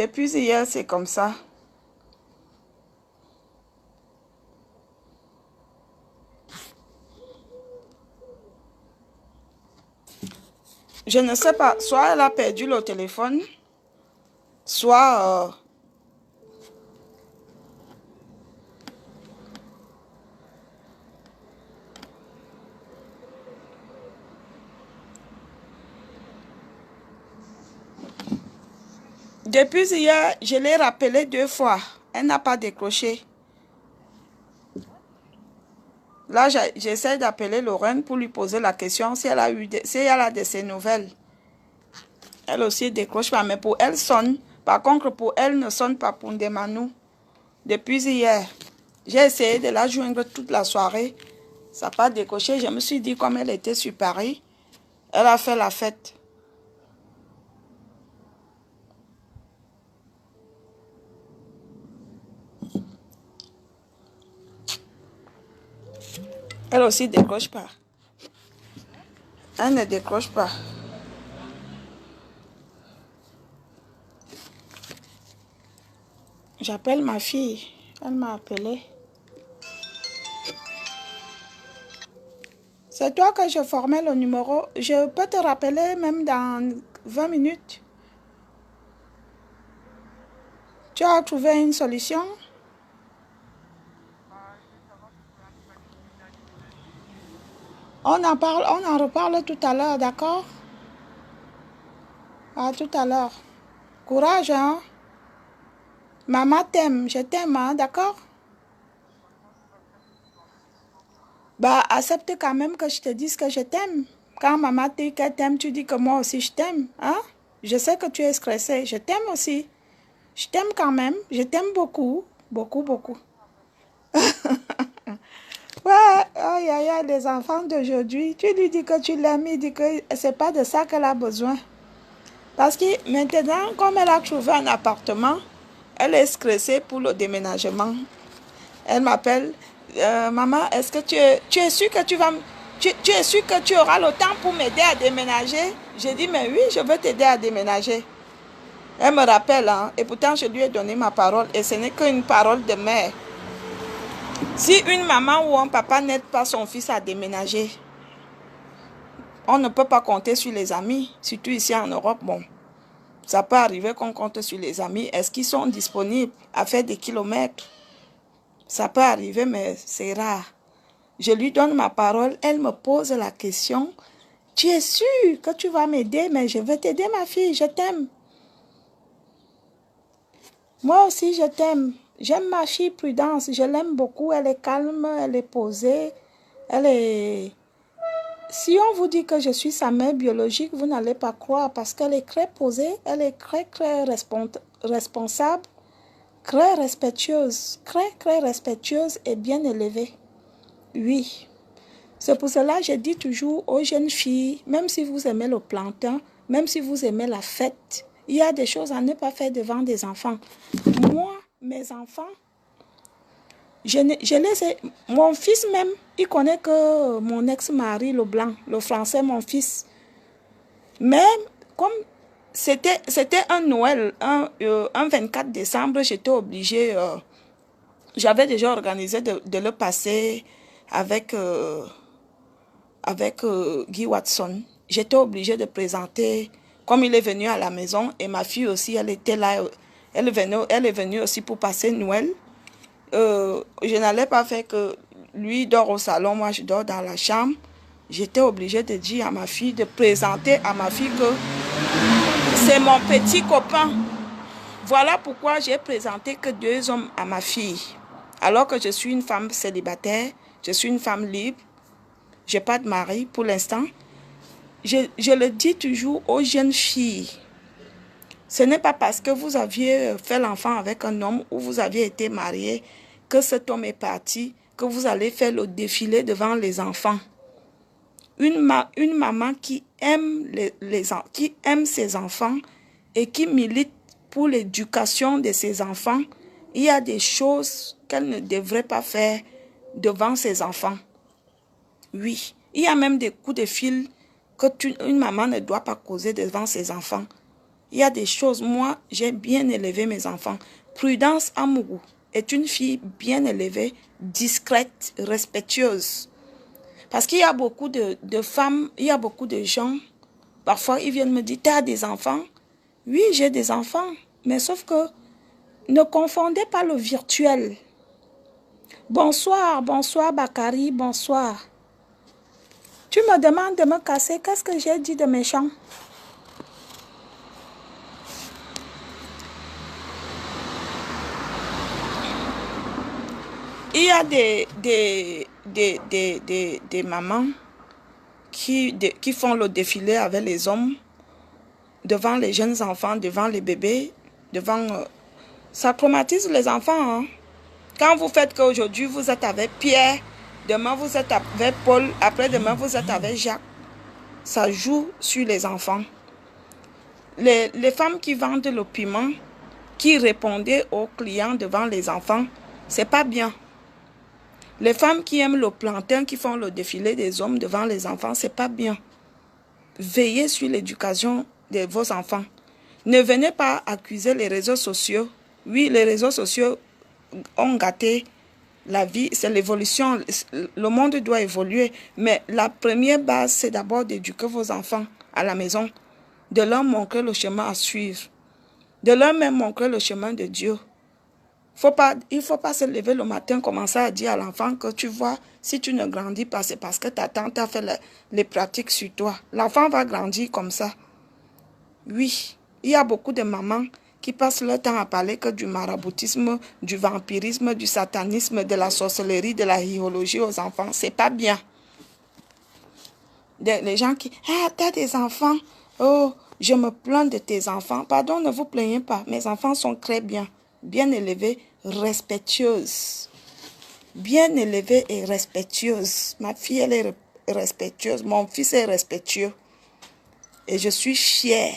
Depuis hier, c'est comme ça. Je ne sais pas, soit elle a perdu le téléphone, soit... depuis hier, je l'ai rappelé 2 fois. Elle n'a pas décroché. Là, j'essaie d'appeler Lorraine pour lui poser la question si elle a si elle a de ses nouvelles. Elle aussi décroche pas, mais pour elle sonne. Par contre, pour elle ne sonne pas pour Ndemanou. Depuis hier, j'ai essayé de la joindre toute la soirée. Ça n'a pas décroché. Je me suis dit, comme elle était sur Paris, elle a fait la fête. Elle aussi décroche pas. Elle ne décroche pas. J'appelle ma fille. Elle m'a appelé. C'est toi que je formais le numéro. Je peux te rappeler même dans 20 minutes. Tu as trouvé une solution? On en reparle tout à l'heure, d'accord? À tout à l'heure. Courage, hein? Maman t'aime, je t'aime, hein, d'accord? Bah, accepte quand même que je te dise que je t'aime. Quand maman dit qu'elle t'aime, tu dis que moi aussi je t'aime, hein? Je sais que tu es stressé, je t'aime aussi. Je t'aime quand même, je t'aime beaucoup, beaucoup, beaucoup. Ouais, aïe, aïe, aïe, les enfants d'aujourd'hui, tu lui dis que tu l'aimes, il dit que c'est pas de ça qu'elle a besoin. Parce que maintenant, comme elle a trouvé un appartement, elle est stressée pour le déménagement. Elle m'appelle, maman, est-ce que tu es sûre que tu es sûre que tu auras le temps pour m'aider à déménager? J'ai dit, mais oui, je veux t'aider à déménager. Elle me rappelle, hein, et pourtant je lui ai donné ma parole, et ce n'est qu'une parole de mère. Si une maman ou un papa n'aide pas son fils à déménager, on ne peut pas compter sur les amis, surtout ici en Europe. Bon, ça peut arriver qu'on compte sur les amis. Est-ce qu'ils sont disponibles à faire des kilomètres? Ça peut arriver, mais c'est rare. Je lui donne ma parole, elle me pose la question. Tu es sûre que tu vas m'aider, mais je veux t'aider, ma fille, je t'aime. Moi aussi, je t'aime. J'aime ma fille Prudence, je l'aime beaucoup, elle est calme, elle est posée, elle est... Si on vous dit que je suis sa mère biologique, vous n'allez pas croire parce qu'elle est très posée, elle est très responsable, très respectueuse et bien élevée. Oui. C'est pour cela que je dis toujours aux jeunes filles, même si vous aimez le plantain, même si vous aimez la fête, il y a des choses à ne pas faire devant des enfants. Moi, mes enfants, mon fils même, il connaît que mon ex-mari, le blanc, le français, mon fils. Mais comme c'était un Noël, un 24 décembre, j'étais obligée, j'avais déjà organisé de le passer avec, Guy Watson. J'étais obligée de présenter, comme il est venu à la maison, et ma fille aussi, elle était là, elle est venue aussi pour passer Noël. Je n'allais pas faire que lui dort au salon, moi je dors dans la chambre. J'étais obligée de dire à ma fille, de présenter à ma fille que c'est mon petit copain. Voilà pourquoi j'ai présenté que 2 hommes à ma fille. Alors que je suis une femme célibataire, je suis une femme libre, je n'ai pas de mari pour l'instant. Je le dis toujours aux jeunes filles. Ce n'est pas parce que vous aviez fait l'enfant avec un homme ou vous aviez été marié que cet homme est parti, que vous allez faire le défilé devant les enfants. Une maman qui aime, qui aime ses enfants et qui milite pour l'éducation de ses enfants, il y a des choses qu'elle ne devrait pas faire devant ses enfants. Oui, il y a même des coups de fil que une maman ne doit pas causer devant ses enfants. Il y a des choses, moi, j'ai bien élevé mes enfants. Prudence Amougou est une fille bien élevée, discrète, respectueuse. Parce qu'il y a beaucoup de femmes, il y a beaucoup de gens, parfois ils viennent me dire, tu as des enfants? Oui, j'ai des enfants, mais sauf que ne confondez pas le virtuel. Bonsoir, bonsoir Bakari, bonsoir. Tu me demandes de me casser, qu'est-ce que j'ai dit de méchant? Il y a des mamans qui font le défilé avec les hommes, devant les jeunes enfants, devant les bébés, devant... ça traumatise les enfants. Hein? Quand vous faites qu'aujourd'hui, vous êtes avec Pierre, demain vous êtes avec Paul, après-demain vous êtes avec Jacques. Ça joue sur les enfants. Les femmes qui vendent le piment, qui répondaient aux clients devant les enfants, c'est pas bien. Les femmes qui aiment le plantain, qui font le défilé des hommes devant les enfants, c'est pas bien. Veillez sur l'éducation de vos enfants. Ne venez pas accuser les réseaux sociaux. Oui, les réseaux sociaux ont gâté la vie, c'est l'évolution. Le monde doit évoluer. Mais la première base, c'est d'abord d'éduquer vos enfants à la maison, de leur montrer le chemin à suivre, de leur même montrer le chemin de Dieu. Il ne faut pas se lever le matin, commencer à dire à l'enfant que tu vois, si tu ne grandis pas, c'est parce que ta tante a fait les pratiques sur toi. L'enfant va grandir comme ça. Oui, il y a beaucoup de mamans qui passent leur temps à parler que du maraboutisme, du vampirisme, du satanisme, de la sorcellerie, de la hyologie aux enfants. C'est pas bien. Les gens qui, ah, t'as des enfants, oh, je me plains de tes enfants. Pardon, ne vous plaignez pas. Mes enfants sont très bien élevés, respectueuses. Bien élevée et respectueuse. Ma fille, elle est respectueuse. Mon fils est respectueux. Et je suis fière.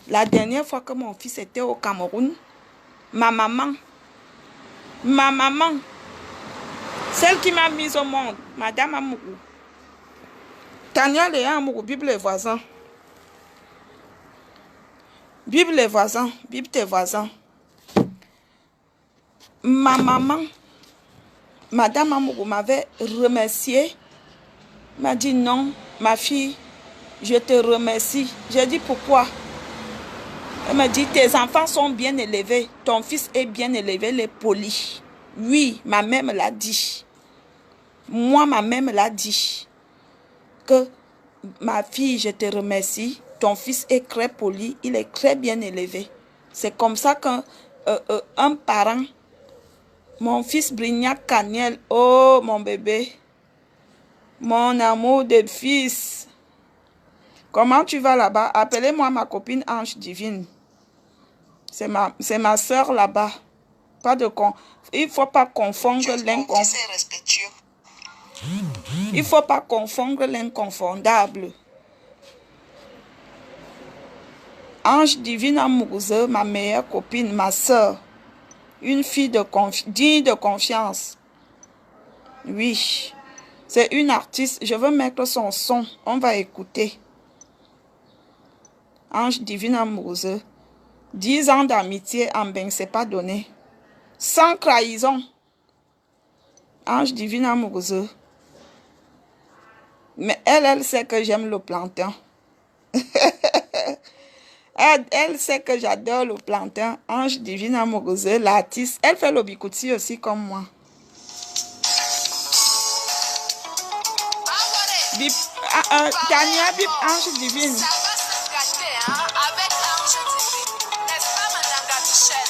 La dernière fois que mon fils était au Cameroun, ma maman, celle qui m'a mise au monde, Madame Amougou, Tania Léa Amougou, Bible les voisins. Bible les voisins, Bible tes voisins. Ma maman, Madame Amougou m'avait remercié, m'a dit non, ma fille, je te remercie. J'ai dit pourquoi? Elle m'a dit tes enfants sont bien élevés, ton fils est bien élevé, il est poli. Oui, ma mère me l'a dit. Moi, ma mère me l'a dit. Que ma fille, je te remercie, ton fils est très poli, il est très bien élevé. C'est comme ça qu'un parent, mon fils Brignac Caniel, oh mon bébé, mon amour de fils, comment tu vas là-bas? Appelez-moi ma copine Ange Divine. C'est ma soeur là-bas. Il ne faut pas confondre l'inconfondable. Il ne faut pas confondre l'inconfondable. Ange Divine Amourouze, ma meilleure copine, ma soeur. Une fille digne de confiance. Oui. C'est une artiste. Je veux mettre son son. On va écouter. Ange Divine Amourouze. 10 ans d'amitié en ben, c'est pas donné. Sans trahison. Ange Divine Amourouze. Mais elle sait que j'aime le plantain. Elle sait que j'adore le plantain. Ange Divine Amourouze, l'artiste. Elle fait le bikouti aussi comme moi. Tania Bip, Ange Divine. Ça va se gâter avec Ange Divine. N'est-ce pas, Madame Michel?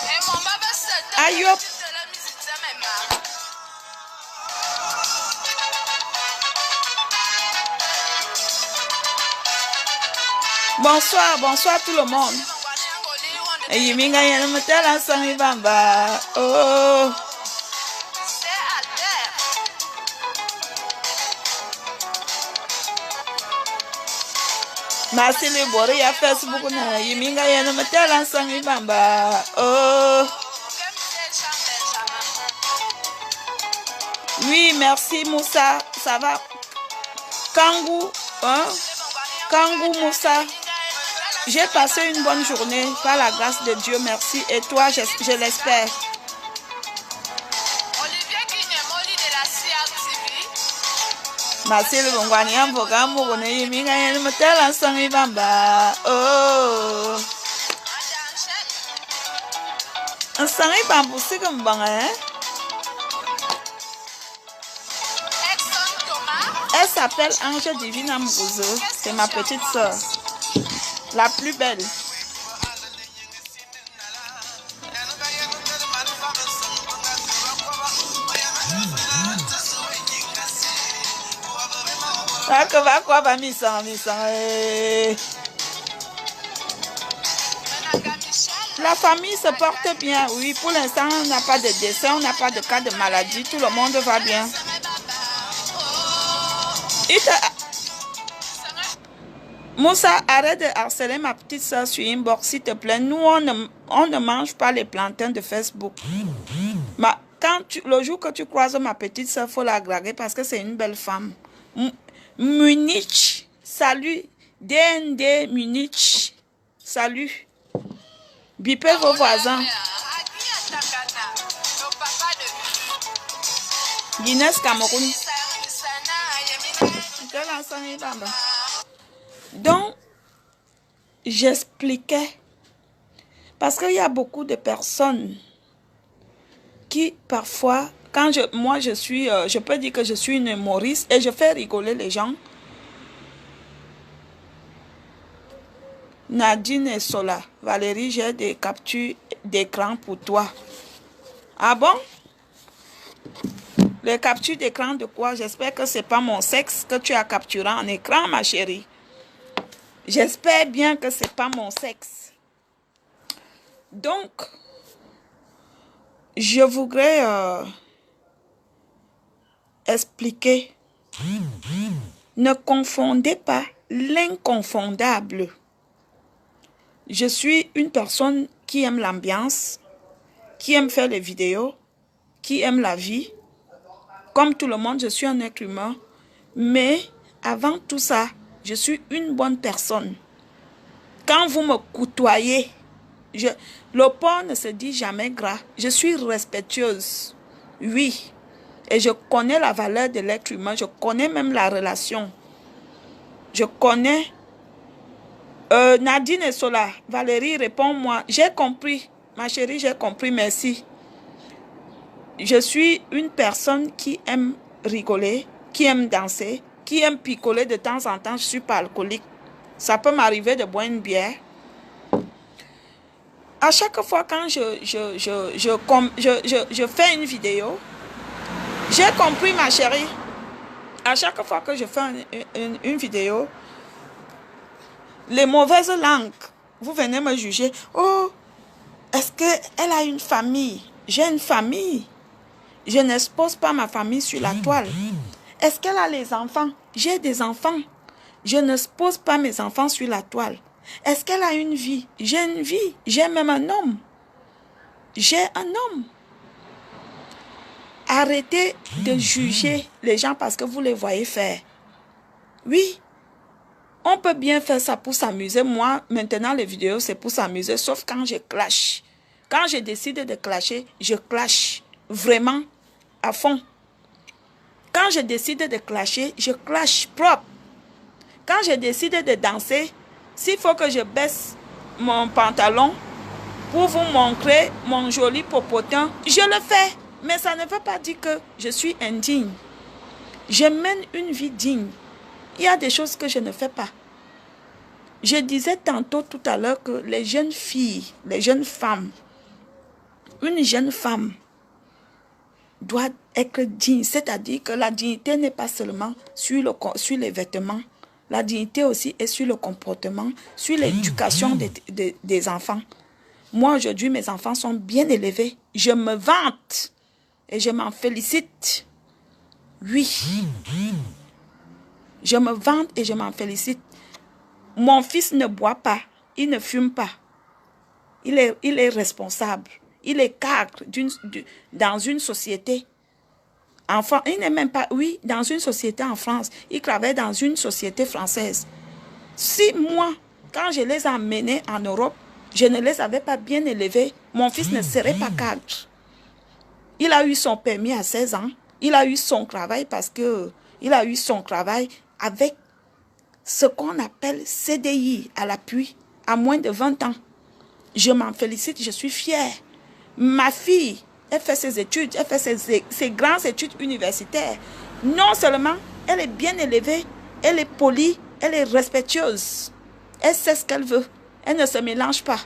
Et mon baba se donne. Aïe, hop. Bonsoir, bonsoir tout le monde. Et oh. Merci les boré à Facebook na yiminga yana matala sangi bamba. Oh. Oui, merci Moussa, ça va. Kangou. Hein? Kangou Moussa, j'ai passé une bonne journée par la grâce de Dieu, merci. Et toi, je l'espère. Merci le bongwani amboga mugone yiminga yeni mutela sangi bamba. Oh. Un sangi bambu sigam banga hein? Elle s'appelle Ange Divine Amourouzou. C'est ma petite soeur. La plus belle. Va quoi, va missa. La famille se porte bien. Oui, pour l'instant, on n'a pas de décès, on n'a pas de cas de maladie. Tout le monde va bien. Moussa, arrête de harceler ma petite soeur sur inbox, s'il te plaît. Nous, on ne mange pas les plantains de Facebook. Le jour que tu croises ma petite soeur, il faut la draguer parce que c'est une belle femme. Munich, salut. DND Munich, salut. Bipez vos voisins. Guinness Cameroun. Donc, j'expliquais. Parce qu'il y a beaucoup de personnes qui, parfois, je peux dire que je suis une humoriste et je fais rigoler les gens. Nadine et Sola, Valérie, j'ai des captures d'écran pour toi. Ah bon? Les captures d'écran de quoi? J'espère que ce n'est pas mon sexe que tu as capturé en écran, ma chérie. J'espère bien que ce n'est pas mon sexe. Donc, je voudrais expliquer. Ne confondez pas l'inconfondable. Je suis une personne qui aime l'ambiance, qui aime faire les vidéos, qui aime la vie. Comme tout le monde, je suis un être humain. Mais avant tout ça, je suis une bonne personne. Quand vous me côtoyez, le porc ne se dit jamais gras. Je suis respectueuse. Oui. Et je connais la valeur de l'être humain. Je connais même la relation. Je connais... Nadine et Sola, Valérie, réponds-moi. J'ai compris. Ma chérie, j'ai compris. Merci. Je suis une personne qui aime rigoler, qui aime danser, qui aime picoler de temps en temps. Je ne suis pas alcoolique. Ça peut m'arriver de boire une bière. À chaque fois quand je fais une vidéo, j'ai compris, ma chérie. À chaque fois que je fais une vidéo, les mauvaises langues, vous venez me juger. Oh, est-ce qu'elle a une famille? J'ai une famille. Je n'expose pas ma famille sur la toile. Est-ce qu'elle a les enfants? J'ai des enfants. Je n'expose pas mes enfants sur la toile. Est-ce qu'elle a une vie? J'ai une vie. J'ai même un homme. J'ai un homme. Arrêtez de juger les gens parce que vous les voyez faire. Oui, on peut bien faire ça pour s'amuser. Moi, maintenant, les vidéos, c'est pour s'amuser, sauf quand je clash. Quand je décide de clasher, je clash vraiment à fond. Quand je décide de clasher, je clash propre. Quand je décide de danser, s'il faut que je baisse mon pantalon pour vous montrer mon joli popotin, je le fais. Mais ça ne veut pas dire que je suis indigne. Je mène une vie digne. Il y a des choses que je ne fais pas. Je disais tantôt tout à l'heure que les jeunes filles, les jeunes femmes, une jeune femme doit être digne. C'est-à-dire que la dignité n'est pas seulement sur les vêtements. La dignité aussi est sur le comportement, sur l'éducation des enfants. Moi, aujourd'hui, mes enfants sont bien élevés. Je me vante et je m'en félicite. Oui. Je me vante et je m'en félicite. Mon fils ne boit pas. Il ne fume pas. Il est responsable. Il est cadre dans une société En France, il n'est même pas, oui, dans une société en France. Il travaille dans une société française. Si moi, quand je les ai amenés en Europe, je ne les avais pas bien élevés, mon fils ne serait pas cadre. Il a eu son permis à 16 ans. Il a eu son travail parce que il a eu son travail avec ce qu'on appelle CDI à l'appui, à moins de 20 ans. Je m'en félicite, je suis fière. Ma fille, elle fait ses études, elle fait ses grandes études universitaires. Non seulement elle est bien élevée, elle est polie, elle est respectueuse. Elle sait ce qu'elle veut. Elle ne se mélange pas.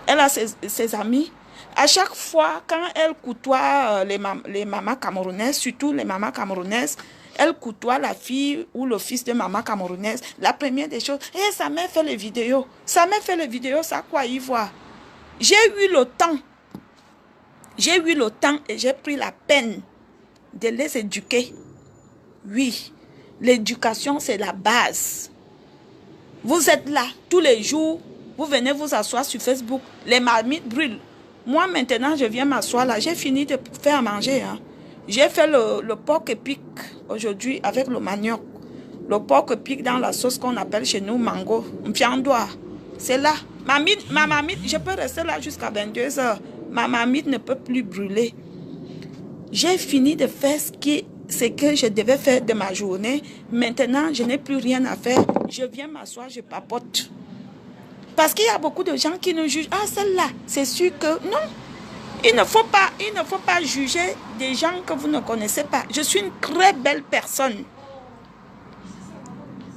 Elle a ses amis. À chaque fois, quand elle côtoie les mamans camerounaises, surtout les mamans camerounaises, elle côtoie la fille ou le fils de maman camerounaise. La première des choses, sa mère fait les vidéos. Sa mère fait les vidéos, ça quoi y voir. J'ai eu le temps. J'ai eu le temps et j'ai pris la peine de les éduquer. Oui, l'éducation, c'est la base. Vous êtes là tous les jours, vous venez vous asseoir sur Facebook, les marmites brûlent. Moi, maintenant, je viens m'asseoir là. J'ai fini de faire à manger. Hein. J'ai fait le porc épic aujourd'hui avec le manioc. Le porc épic dans la sauce qu'on appelle chez nous mango. Mpiandoa. C'est là. Ma marmite, je peux rester là jusqu'à 22 h. Ma marmite ne peut plus brûler. J'ai fini de faire ce que je devais faire de ma journée. Maintenant, je n'ai plus rien à faire. Je viens m'asseoir, je papote. Parce qu'il y a beaucoup de gens qui nous jugent. Ah, celle-là, c'est sûr que... Non, il ne faut pas juger des gens que vous ne connaissez pas. Je suis une très belle personne.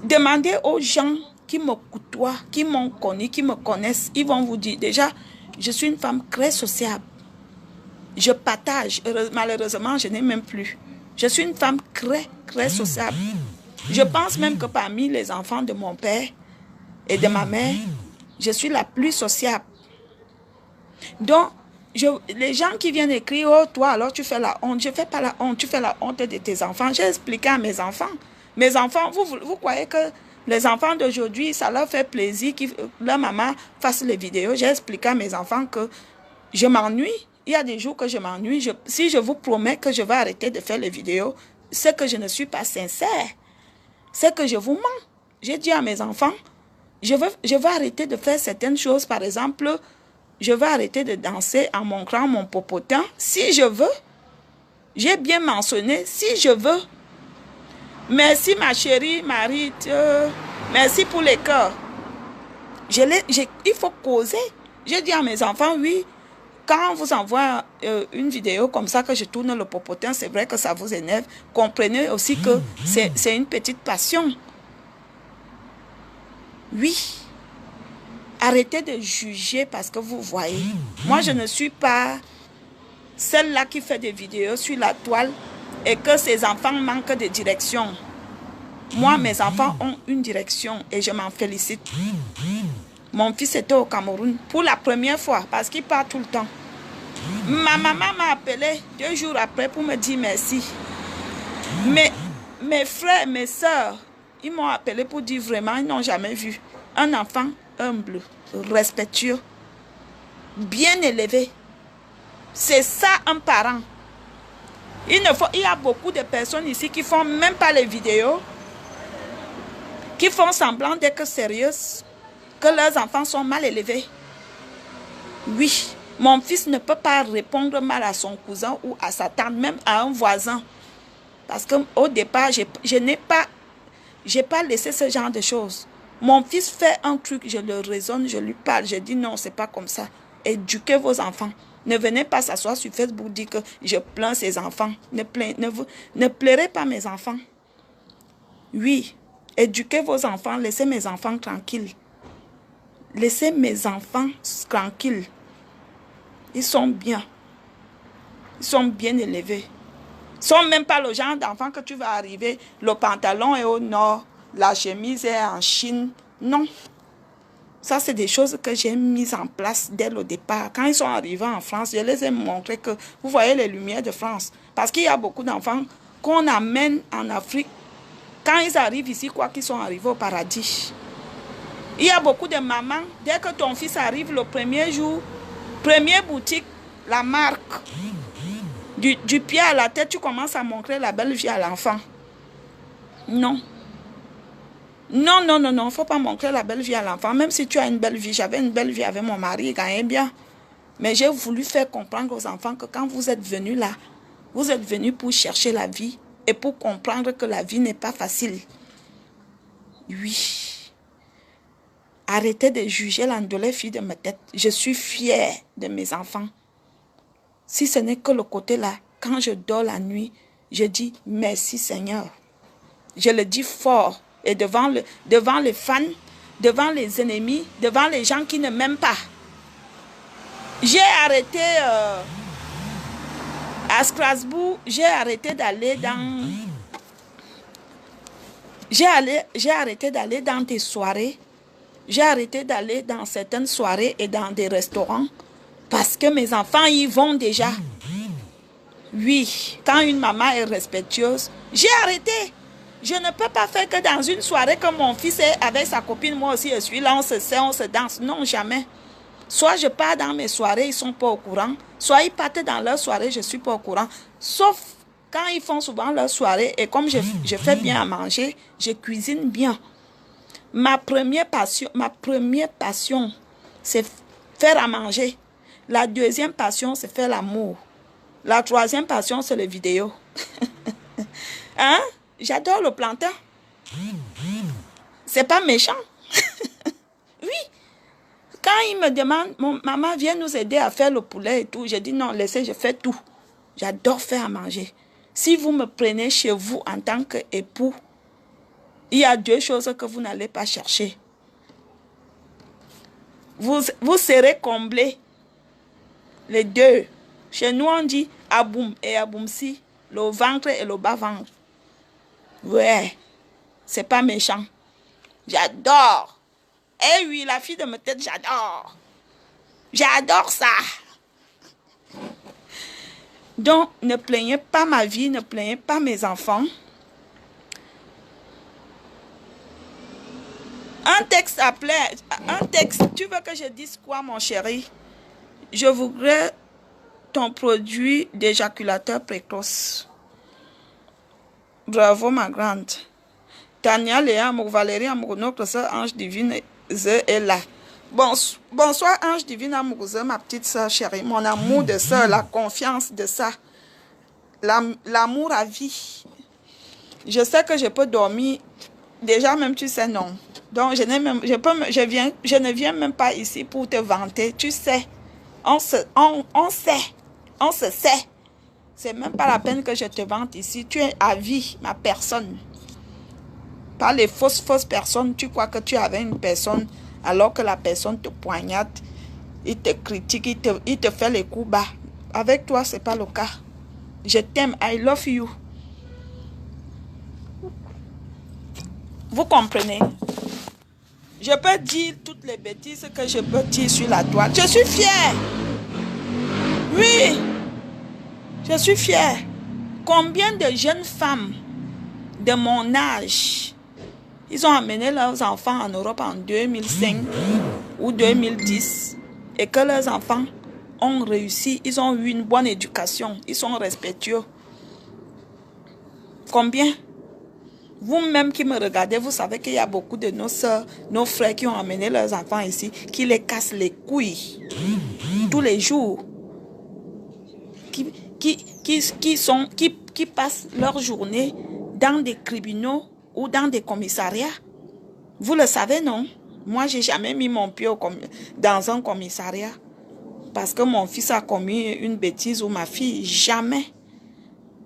Demandez aux gens qui me côtoient, qui m'ont connu, qui me connaissent. Ils vont vous dire, déjà, je suis une femme très sociable. Je partage. Malheureusement, je n'ai même plus. Je suis une femme très, très sociable. Je pense même que parmi les enfants de mon père et de ma mère, je suis la plus sociable. Donc, les gens qui viennent écrire, oh, toi, alors tu fais la honte. Je ne fais pas la honte, tu fais la honte de tes enfants. J'ai expliqué à mes enfants. Mes enfants, vous croyez que les enfants d'aujourd'hui, ça leur fait plaisir que leur maman fasse les vidéos. J'ai expliqué à mes enfants que je m'ennuie. Il y a des jours que je m'ennuie. Si je vous promets que je vais arrêter de faire les vidéos, c'est que je ne suis pas sincère. C'est que je vous mens. J'ai dit à mes enfants, je vais arrêter de faire certaines choses. Par exemple, je vais arrêter de danser en montrant mon popotin. Si je veux, j'ai bien mentionné, si je veux. Merci ma chérie, Marie. Merci pour les cœurs. Il faut causer. J'ai dit à mes enfants, oui, quand on vous envoie une vidéo comme ça que je tourne le popotin, c'est vrai que ça vous énerve. Comprenez aussi que c'est une petite passion. Oui. Arrêtez de juger parce que vous voyez. Moi, je ne suis pas celle-là qui fait des vidéos sur la toile et que ses enfants manquent de direction. Moi, mes enfants ont une direction et je m'en félicite. Mon fils était au Cameroun pour la première fois parce qu'il part tout le temps. Ma maman m'a appelé 2 jours après pour me dire merci. Mais mes frères, mes soeurs, ils m'ont appelé pour dire vraiment, ils n'ont jamais vu un enfant humble, respectueux, bien élevé. C'est ça un parent. Il y a beaucoup de personnes ici qui font même pas les vidéos, qui font semblant d'être sérieuses, que leurs enfants sont mal élevés. Oui, mon fils ne peut pas répondre mal à son cousin ou à sa tante, même à un voisin. Parce qu'au départ, je n'ai pas laissé ce genre de choses. Mon fils fait un truc, je le raisonne, je lui parle, je dis non, c'est pas comme ça. Éduquez vos enfants. Ne venez pas s'asseoir sur Facebook dire que je plains ces enfants. Ne pleurez pas mes enfants. Oui, éduquez vos enfants, laissez mes enfants tranquilles. Laissez mes enfants tranquilles. Ils sont bien. Ils sont bien élevés. Ils ne sont même pas le genre d'enfants que tu vas arriver, le pantalon est au nord, la chemise est en Chine. Non. Ça, c'est des choses que j'ai mises en place dès le départ. Quand ils sont arrivés en France, je les ai montré que vous voyez les lumières de France. Parce qu'il y a beaucoup d'enfants qu'on amène en Afrique. Quand ils arrivent ici, quoi qu'ils sont arrivés au paradis. Il y a beaucoup de mamans, dès que ton fils arrive le premier jour, première boutique, la marque. Du pied à la tête, tu commences à montrer la belle vie à l'enfant. Non. Non, non, non, non, il ne faut pas montrer la belle vie à l'enfant. Même si tu as une belle vie, j'avais une belle vie avec mon mari, il gagnait bien. Mais j'ai voulu faire comprendre aux enfants que quand vous êtes venus là, vous êtes venus pour chercher la vie et pour comprendre que la vie n'est pas facile. Oui. Arrêtez de juger l'andolée fille de ma tête. Je suis fière de mes enfants. Si ce n'est que le côté là, quand je dors la nuit, je dis merci Seigneur. Je le dis fort et devant les fans, devant les ennemis, devant les gens qui ne m'aiment pas. J'ai arrêté à Strasbourg, j'ai arrêté d'aller dans... J'ai arrêté d'aller dans des soirées. J'ai arrêté d'aller dans certaines soirées et dans des restaurants parce que mes enfants y vont déjà. Oui, quand une maman est respectueuse, j'ai arrêté. Je ne peux pas faire que dans une soirée que mon fils est avec sa copine, moi aussi je suis là, on se sait, on se danse. Non, jamais. Soit je pars dans mes soirées, ils ne sont pas au courant. Soit ils partent dans leur soirée, je ne suis pas au courant. Sauf quand ils font souvent leur soirée et comme je fais bien à manger, je cuisine bien. Ma première passion, c'est faire à manger. La deuxième passion, c'est faire l'amour. La troisième passion, c'est les vidéos. Hein? J'adore le plantain. C'est pas méchant. Oui. Quand il me demande, maman, viens nous aider à faire le poulet et tout, je dis non, laissez, je fais tout. J'adore faire à manger. Si vous me prenez chez vous en tant qu'époux, il y a deux choses que vous n'allez pas chercher. Vous serez comblés. Les deux. Chez nous, on dit aboum et aboumsi, le ventre et le bas-ventre. Ouais, c'est pas méchant. J'adore. Eh oui, la fille de ma tête, j'adore. J'adore ça. Donc, ne plaignez pas ma vie, ne plaignez pas mes enfants. Un texte, tu veux que je dise quoi, mon chéri? Je voudrais ton produit d'éjaculateur précoce. Bravo, ma grande. Tania, Léa, Valérie, Amour, notre soeur Ange Divine est là. Bonsoir, Ange Divine, Amour, ma petite soeur chérie. Mon amour de soeur, la confiance de ça. L'amour à vie. Je sais que je peux dormir. Déjà, même tu sais, non. Donc, je ne viens même pas ici pour te vanter. Tu sais, on se sait. C'est même pas la peine que je te vante ici. Tu es à vie, ma personne. Pas les fausses personnes. Tu crois que tu es avec une personne alors que la personne te poignarde. Il te critique, il te fait les coups bas. Avec toi, ce n'est pas le cas. Je t'aime. I love you. Vous comprenez? Je peux dire toutes les bêtises que je peux dire sur la toile. Je suis fière. Oui. Je suis fière. Combien de jeunes femmes de mon âge, ils ont amené leurs enfants en Europe en 2005 ou 2010 et que leurs enfants ont réussi, ils ont eu une bonne éducation, ils sont respectueux. Combien? Vous-même qui me regardez, vous savez qu'il y a beaucoup de nos soeurs, nos frères qui ont amené leurs enfants ici, qui les cassent les couilles tous les jours. Qui passent leur journée dans des tribunaux ou dans des commissariats. Vous le savez, non? Moi, je n'ai jamais mis mon pied dans un commissariat parce que mon fils a commis une bêtise ou ma fille. Jamais.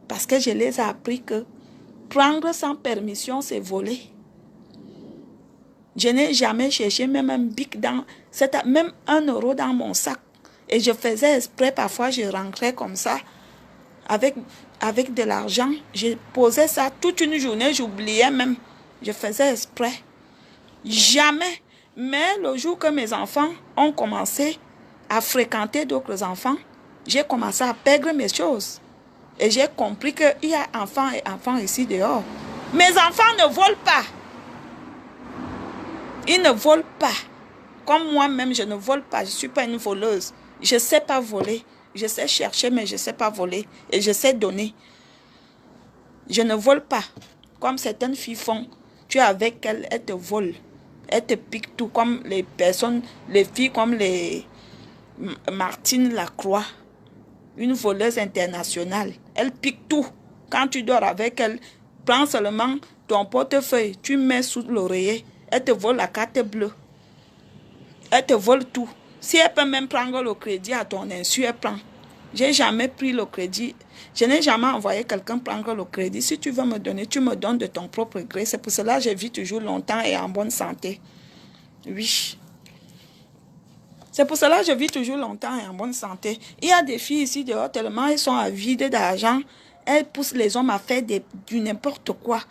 Parce que je les ai appris que prendre sans permission, c'est voler. Je n'ai jamais cherché même un bic même 1 euro dans mon sac. Et je faisais exprès, parfois je rentrais comme ça, avec de l'argent. Je posais ça toute une journée, j'oubliais même. Je faisais exprès. Jamais. Mais le jour que mes enfants ont commencé à fréquenter d'autres enfants, j'ai commencé à perdre mes choses. Et j'ai compris qu'il y a enfants et enfants ici dehors. Mes enfants ne volent pas. Ils ne volent pas. Comme moi-même, je ne vole pas. Je ne suis pas une voleuse. Je ne sais pas voler. Je sais chercher, mais je ne sais pas voler. Et je sais donner. Je ne vole pas. Comme certaines filles font. Tu es avec elles, elles te volent. Elles te piquent tout. Comme les personnes, les filles comme les Martine Lacroix. Une voleuse internationale. Elle pique tout. Quand tu dors avec elle, prends seulement ton portefeuille. Tu mets sous l'oreiller. Elle te vole la carte bleue. Elle te vole tout. Si elle peut même prendre le crédit à ton insu, elle prend. J'ai jamais pris le crédit. Je n'ai jamais envoyé quelqu'un prendre le crédit. Si tu veux me donner, tu me donnes de ton propre gré. C'est pour cela que je vis toujours longtemps et en bonne santé. Oui. C'est pour cela que je vis toujours longtemps et en bonne santé. Il y a des filles ici dehors, tellement elles sont avides d'argent. Elles poussent les hommes à faire du n'importe quoi.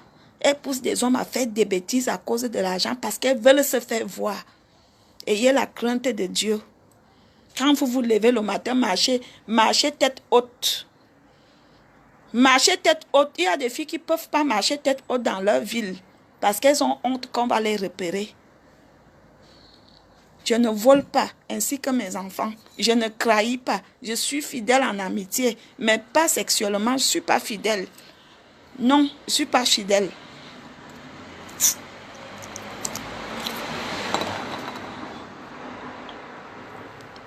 Elles poussent des hommes à faire des bêtises à cause de l'argent parce qu'elles veulent se faire voir. Ayez la crainte de Dieu. Quand vous vous levez le matin, marchez tête haute. Marchez tête haute. Il y a des filles qui ne peuvent pas marcher tête haute dans leur ville parce qu'elles ont honte qu'on va les repérer. Je ne vole pas, ainsi que mes enfants. Je ne trahis pas. Je suis fidèle en amitié, mais pas sexuellement. Je ne suis pas fidèle. Non, je ne suis pas fidèle.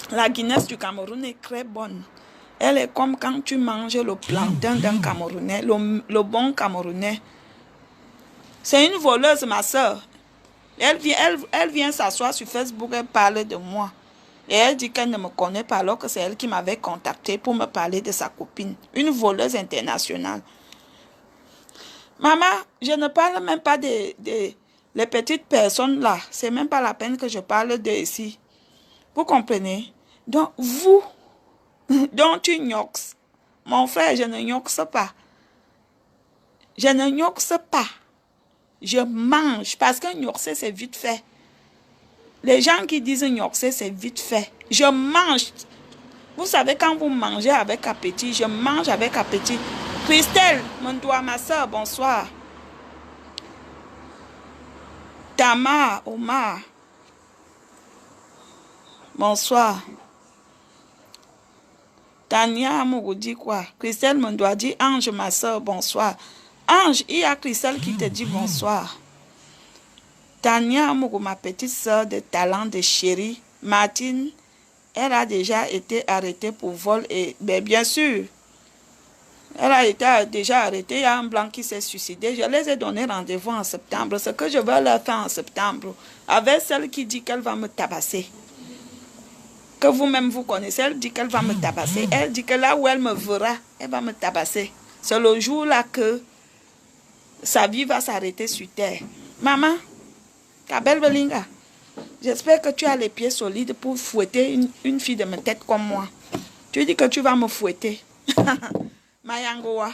La Guinness du Cameroun est très bonne. Elle est comme quand tu manges le plantain d'un Camerounais, le bon Camerounais. C'est une voleuse, ma soeur. Elle vient s'asseoir sur Facebook, elle parle de moi. Et elle dit qu'elle ne me connaît pas alors que c'est elle qui m'avait contacté pour me parler de sa copine. Une voleuse internationale. Maman, je ne parle même pas des les petites personnes là. C'est même pas la peine que je parle d'eux ici. Vous comprenez? Donc, vous, dont tu gnox. Mon frère, je ne gnoxe pas. Je ne gnoxe pas. Je mange parce que gnoxer, c'est vite fait. Les gens qui disent gnoxer, c'est vite fait. Je mange. Vous savez, quand vous mangez avec appétit, je mange avec appétit. Christelle, mon doigt, ma soeur, bonsoir. Tamar, Omar, bonsoir. Tania Mougou dit quoi? Christelle me doit dire Ange, ma soeur, bonsoir. Ange, il y a Christelle qui te dit bonsoir. Tania Mougou, ma petite soeur de talent, de chérie. Martine, elle a déjà été arrêtée pour vol et bien sûr, elle a été déjà arrêtée. Il y a un blanc qui s'est suicidé. Je les ai donné rendez-vous en septembre. Ce que je vais leur faire en septembre, avec celle qui dit qu'elle va me tabasser. Que vous-même vous connaissez, elle dit qu'elle va me tabasser. Elle dit que là où elle me verra, elle va me tabasser. C'est le jour-là que sa vie va s'arrêter sur terre. Maman, ta belle Belinga, j'espère que tu as les pieds solides pour fouetter une fille de ma tête comme moi. Tu dis que tu vas me fouetter. Mayangoa.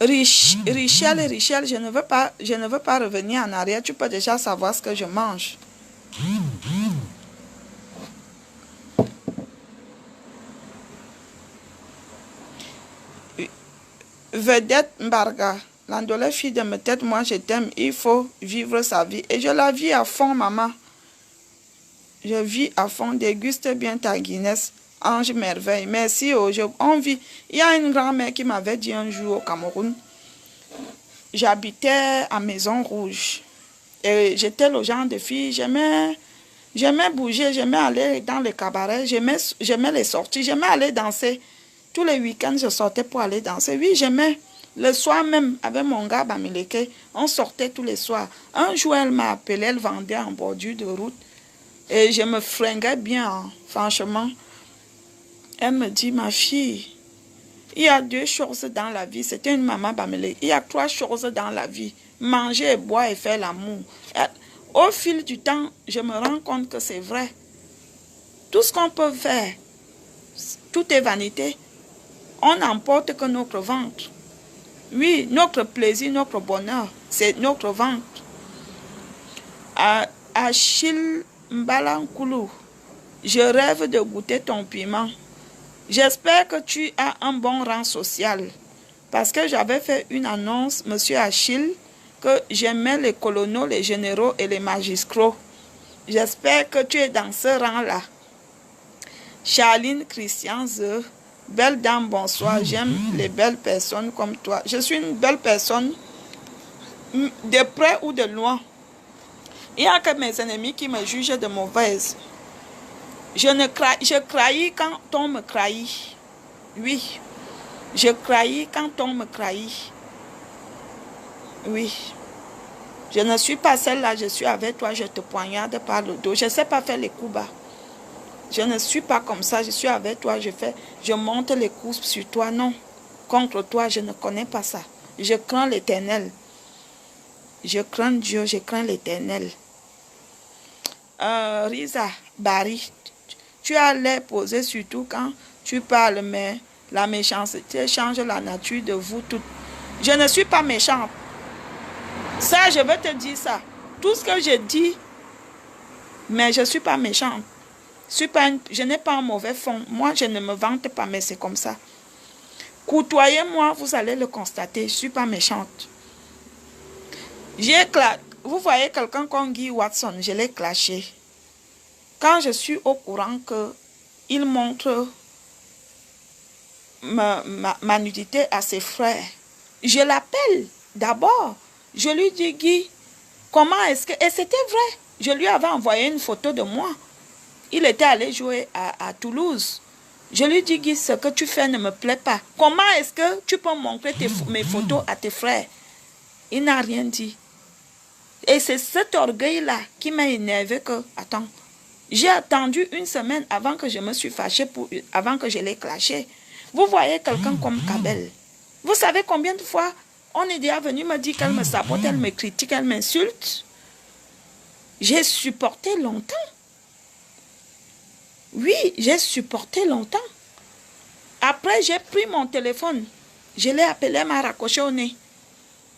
Richelle, je ne veux pas revenir en arrière. Tu peux déjà savoir ce que je mange. Vedette Mbarga, l'andolée fille de ma tête, moi je t'aime. Il faut vivre sa vie. Et je la vis à fond, maman. Je vis à fond. Déguste bien ta Guinness. Ange merveille. Merci. On vit. Il y a une grand-mère qui m'avait dit un jour au Cameroun. J'habitais à Maison Rouge. Et j'étais le genre de fille. J'aimais bouger. J'aimais aller dans les cabarets. J'aimais les sorties. J'aimais aller danser. Tous les week-ends, je sortais pour aller danser. Oui, j'aimais. Le soir même, avec mon gars Bamileke, on sortait tous les soirs. Un jour, elle m'a appelé. Elle vendait en bordure de route. Et je me fringuais bien, hein, franchement. Elle me dit, ma fille, il y a 2 choses dans la vie. C'était une maman Bamele. Il y a 3 choses dans la vie. Manger, boire et faire l'amour. Au fil du temps, je me rends compte que c'est vrai. Tout ce qu'on peut faire, tout est vanité. On n'emporte que notre ventre. Oui, notre plaisir, notre bonheur, c'est notre ventre. Achille Mbalankoulou, je rêve de goûter ton piment. J'espère que tu as un bon rang social. Parce que j'avais fait une annonce, monsieur Achille, que j'aimais les colonels, les généraux et les magistrats. J'espère que tu es dans ce rang-là. Charline Christianze, belle dame, bonsoir. J'aime les belles personnes comme toi. Je suis une belle personne, de près ou de loin. Il n'y a que mes ennemis qui me jugent de mauvaise. Je trahis quand on me trahit. Oui. Je trahis quand on me trahit. Oui. Je ne suis pas celle-là, je suis avec toi, je te poignarde par le dos. Je ne sais pas faire les coups bas. Je ne suis pas comme ça, je suis avec toi, je monte les coups sur toi. Non. Contre toi, je ne connais pas ça. Je crains l'Éternel. Je crains Dieu, je crains l'Éternel. Risa, Barry, tu as l'air posé surtout quand tu parles, mais la méchanceté change la nature de vous toutes. Je ne suis pas méchante. Ça, je veux te dire ça. Tout ce que je dis, mais je ne suis pas méchante. Je n'ai pas un mauvais fond. Moi, je ne me vante pas, mais c'est comme ça. Côtoyez-moi, vous allez le constater. Je ne suis pas méchante. Vous voyez quelqu'un comme Guy Watson, je l'ai clashé. Quand je suis au courant qu'il montre ma nudité à ses frères, je l'appelle d'abord. Je lui dis, Guy, comment est-ce que... Et c'était vrai. Je lui avais envoyé une photo de moi. Il était allé jouer à Toulouse. Je lui dis, Guy, ce que tu fais ne me plaît pas. Comment est-ce que tu peux montrer mes photos à tes frères? Il n'a rien dit. Et c'est cet orgueil-là qui m'a énervé que... Attends, j'ai attendu une semaine avant que je me suis fâchée, avant que je l'ai clashé. Vous voyez quelqu'un comme Kabel. Vous savez combien de fois on est déjà venu me dire qu'elle me sabote, elle me critique, elle m'insulte. J'ai supporté longtemps. Oui, j'ai supporté longtemps. Après, j'ai pris mon téléphone. Je l'ai appelé, elle m'a raccroché au nez.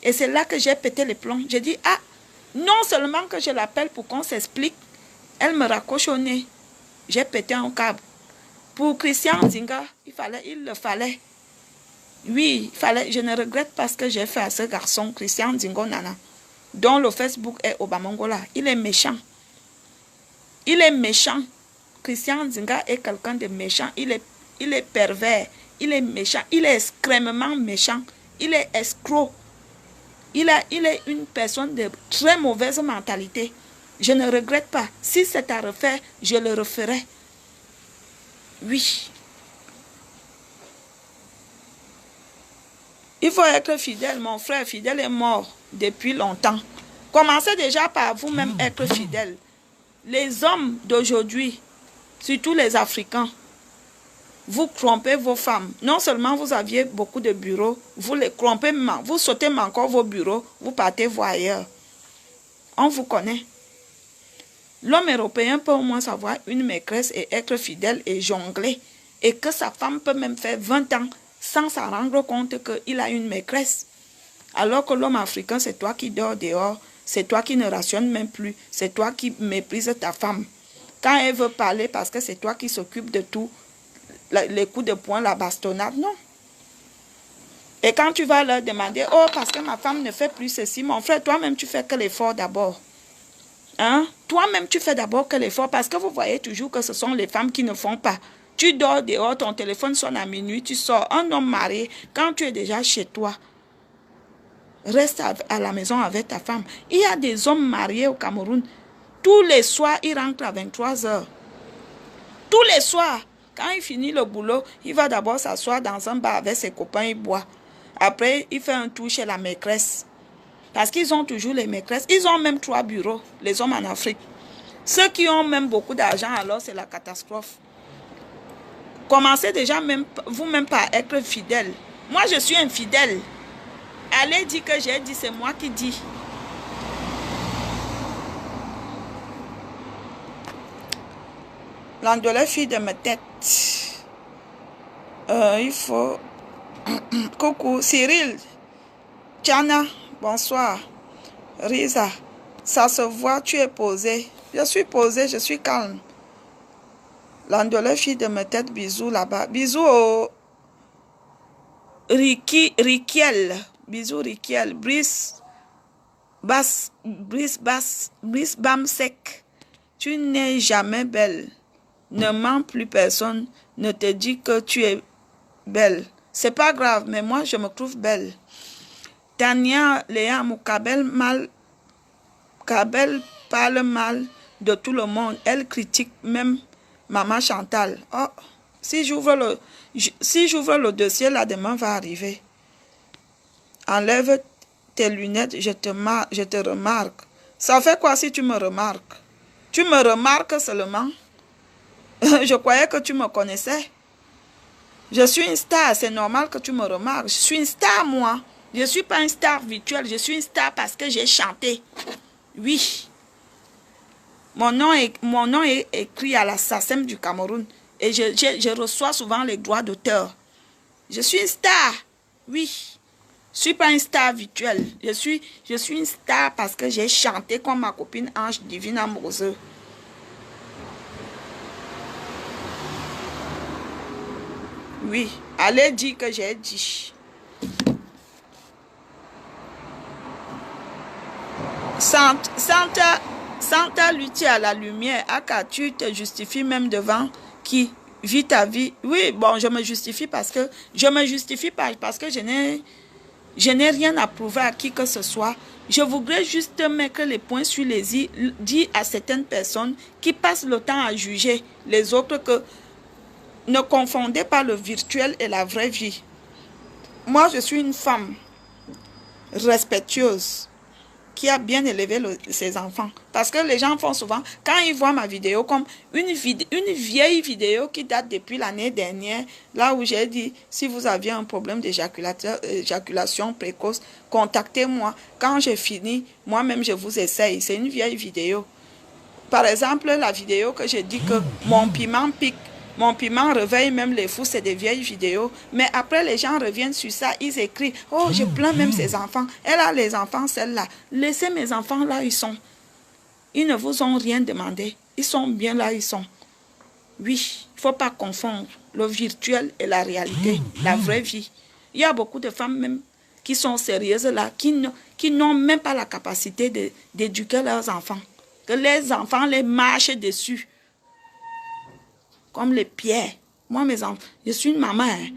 Et c'est là que j'ai pété les plombs. J'ai dit, ah, non seulement que je l'appelle pour qu'on s'explique, elle me raccroche au nez. J'ai pété un câble. Pour Christian Nzinga, il le fallait. Oui, il fallait. Je ne regrette pas ce que j'ai fait à ce garçon, Christian Nzingo Nana, dont le Facebook est Obamangola. Il est méchant. Il est méchant. Christian Nzinga est quelqu'un de méchant. Il est pervers. Il est méchant. Il est extrêmement méchant. Il est escroc. Il est une personne de très mauvaise mentalité. Je ne regrette pas. Si c'est à refaire, je le referai. Oui. Il faut être fidèle. Mon frère fidèle est mort depuis longtemps. Commencez déjà par vous-même être fidèle. Les hommes d'aujourd'hui, surtout les Africains, vous trompez vos femmes. Non seulement vous aviez beaucoup de bureaux, vous les trompez, vous sautez encore vos bureaux, vous partez voir ailleurs. On vous connaît. L'homme européen peut au moins savoir une maîtresse et être fidèle et jongler. Et que sa femme peut même faire 20 ans sans s'en rendre compte qu'il a une maîtresse. Alors que l'homme africain, c'est toi qui dors dehors, c'est toi qui ne rationnes même plus, c'est toi qui méprises ta femme. Quand elle veut parler, parce que c'est toi qui s'occupe de tout, les coups de poing, la bastonnade, non. Et quand tu vas leur demander, oh, parce que ma femme ne fait plus ceci, mon frère, toi-même, tu fais que l'effort d'abord. Hein? Toi-même, tu fais d'abord que l'effort, parce que vous voyez toujours que ce sont les femmes qui ne font pas. Tu dors dehors, ton téléphone sonne à minuit, tu sors. Un homme marié, quand tu es déjà chez toi, reste à la maison avec ta femme. Il y a des hommes mariés au Cameroun. Tous les soirs, ils rentrent à 23 heures. Tous les soirs. Quand il finit le boulot, il va d'abord s'asseoir dans un bar avec ses copains, il boit. Après, il fait un tour chez la maîtresse. Parce qu'ils ont toujours les maîtresses. Ils ont même 3 bureaux, les hommes en Afrique. Ceux qui ont même beaucoup d'argent, alors c'est la catastrophe. Commencez déjà vous-même par être fidèle. Moi, je suis infidèle. Allez dire que j'ai dit, c'est moi qui dis. L'andolé fille de ma tête. Il faut... Coucou, Cyril. Tiana, bonsoir. Risa, ça se voit, tu es posé. Je suis posé, je suis calme. L'andolé fille de ma tête, bisous là-bas. Bisous au... Rikiel. Bisous Rikiel. Brice Bamsek. Tu n'es jamais belle. Ne mens plus personne. Ne te dis que tu es belle. C'est pas grave, mais moi, je me trouve belle. Tania Léa Moukabel Kabel parle mal de tout le monde. Elle critique même Maman Chantal. Oh, si j'ouvre le dossier, la demande va arriver. Enlève tes lunettes, je te remarque. Ça fait quoi si tu me remarques? Tu me remarques seulement? Je croyais que tu me connaissais. Je suis une star, c'est normal que tu me remarques. Je suis une star, moi. Je ne suis pas une star virtuelle, je suis une star parce que j'ai chanté. Oui. Mon nom est écrit à la SACEM du Cameroun. Et je reçois souvent les droits d'auteur. Je suis une star. Oui. Je ne suis pas une star virtuelle. Je suis une star parce que j'ai chanté comme ma copine Ange Divine Amoureuse. Oui. Allez dire que j'ai dit. Santa lutter à la lumière, car tu te justifies même devant qui vit ta vie. Oui, bon, je me justifie parce que je n'ai rien à prouver à qui que ce soit. Je voudrais juste mettre les points sur les i, dire à certaines personnes qui passent le temps à juger les autres que ne confondez pas le virtuel et la vraie vie. Moi, je suis une femme respectueuse qui a bien élevé ses enfants. Parce que les gens font souvent, quand ils voient ma vidéo comme une vieille vidéo qui date depuis l'année dernière, là où j'ai dit, si vous aviez un problème d'éjaculation précoce, contactez-moi. Quand j'ai fini, moi-même je vous essaye. C'est une vieille vidéo. Par exemple, la vidéo que j'ai dit que mon piment pique, mon piment réveille même les fous, c'est des vieilles vidéos. Mais après, les gens reviennent sur ça, ils écrivent, oh, je plains même ses enfants. Elle a les enfants, celle-là. Laissez mes enfants là, ils sont. Ils ne vous ont rien demandé. Ils sont bien là, ils sont. Oui, il ne faut pas confondre le virtuel et la réalité, la vraie vie. Il y a beaucoup de femmes même qui sont sérieuses là, qui n'ont même pas la capacité d'éduquer leurs enfants. Que les enfants les marchent dessus. Comme les pierres. Moi, mes enfants, je suis une maman. Hein.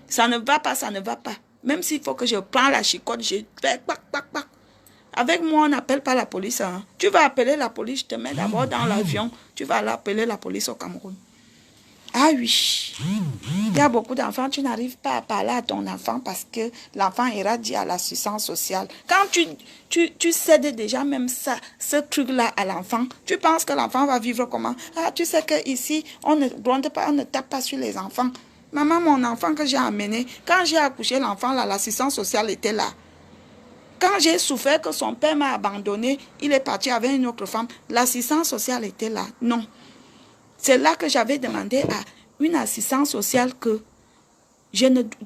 Ça ne va pas, ça ne va pas. Même s'il faut que je prends la chicotte, je fais pac, pac, pac. Avec moi, on n'appelle pas la police. Hein. Tu vas appeler la police, je te mets d'abord dans l'avion. Tu vas aller appeler la police au Cameroun. Ah oui. Il y a beaucoup d'enfants, tu n'arrives pas à parler à ton enfant parce que l'enfant ira dire à l'assistance sociale. Quand tu cèdes déjà même ça, ce truc-là à l'enfant, tu penses que l'enfant va vivre comment? Ah, tu sais qu'ici, on ne gronde pas, on ne tape pas sur les enfants. Maman, mon enfant que j'ai amené, quand j'ai accouché l'enfant, l'assistance sociale était là. Quand j'ai souffert que son père m'a abandonné, il est parti avec une autre femme, l'assistance sociale était là. Non. C'est là que j'avais demandé à une assistante sociale que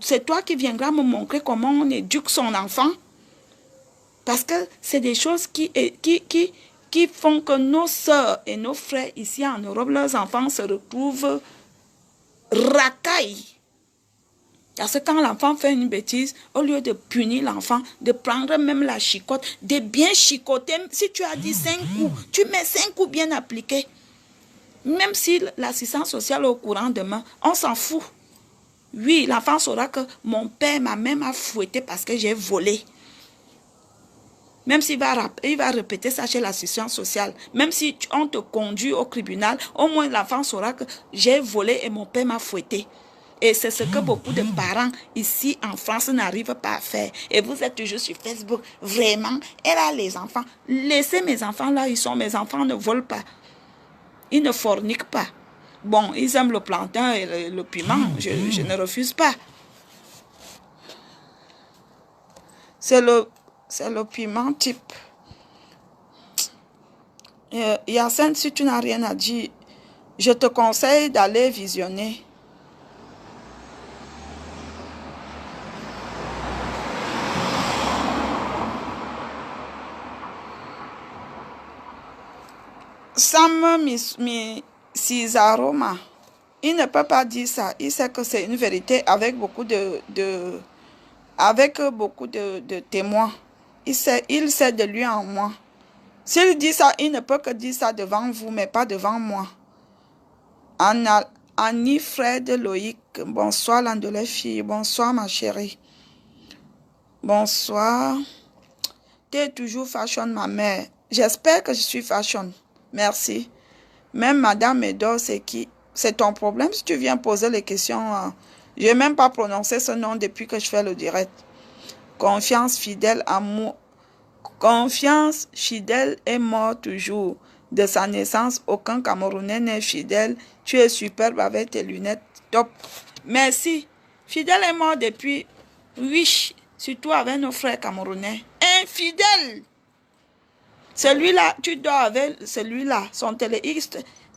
c'est toi qui viendras me montrer comment on éduque son enfant. Parce que c'est des choses qui font que nos soeurs et nos frères ici en Europe, leurs enfants se retrouvent racailles. Parce que quand l'enfant fait une bêtise, au lieu de punir l'enfant, de prendre même la chicotte, de bien chicoter, si tu as dit 5 coups, tu mets 5 coups bien appliqués. Même si l'assistance sociale est au courant demain, on s'en fout. Oui, l'enfant saura que mon père, ma mère m'a fouetté parce que j'ai volé. Même s'il va répéter ça chez l'assistance sociale, même si on te conduit au tribunal, au moins l'enfant saura que j'ai volé et mon père m'a fouetté. Et c'est ce que beaucoup de parents ici en France n'arrivent pas à faire. Et vous êtes toujours sur Facebook. Vraiment, elle a les enfants. Laissez mes enfants là, ils sont. Mes enfants ne volent pas. Ils ne forniquent pas. Bon, ils aiment le plantain et le piment. Je ne refuse pas. C'est le piment type. Yacine, si tu n'as rien à dire, je te conseille d'aller visionner. Sam Cisaroma, il ne peut pas dire ça. Il sait que c'est une vérité avec beaucoup de témoins. Il sait de lui en moi. S'il dit ça, il ne peut que dire ça devant vous, mais pas devant moi. Annie, Fred, Loïc, bonsoir Landelais fille, bonsoir ma chérie. Bonsoir. Tu es toujours fashion ma mère. J'espère que je suis fashion. Merci. Même Madame Edo, c'est qui? C'est ton problème si tu viens poser les questions. Je n'ai même pas prononcé ce nom depuis que je fais le direct. Confiance, fidèle, amour. Confiance, fidèle est mort toujours. De sa naissance, aucun Camerounais n'est fidèle. Tu es superbe avec tes lunettes. Top. Merci. Fidèle est mort depuis. Oui, surtout avec nos frères camerounais. Infidèle. Celui-là, tu dors avec celui-là, son télé-X.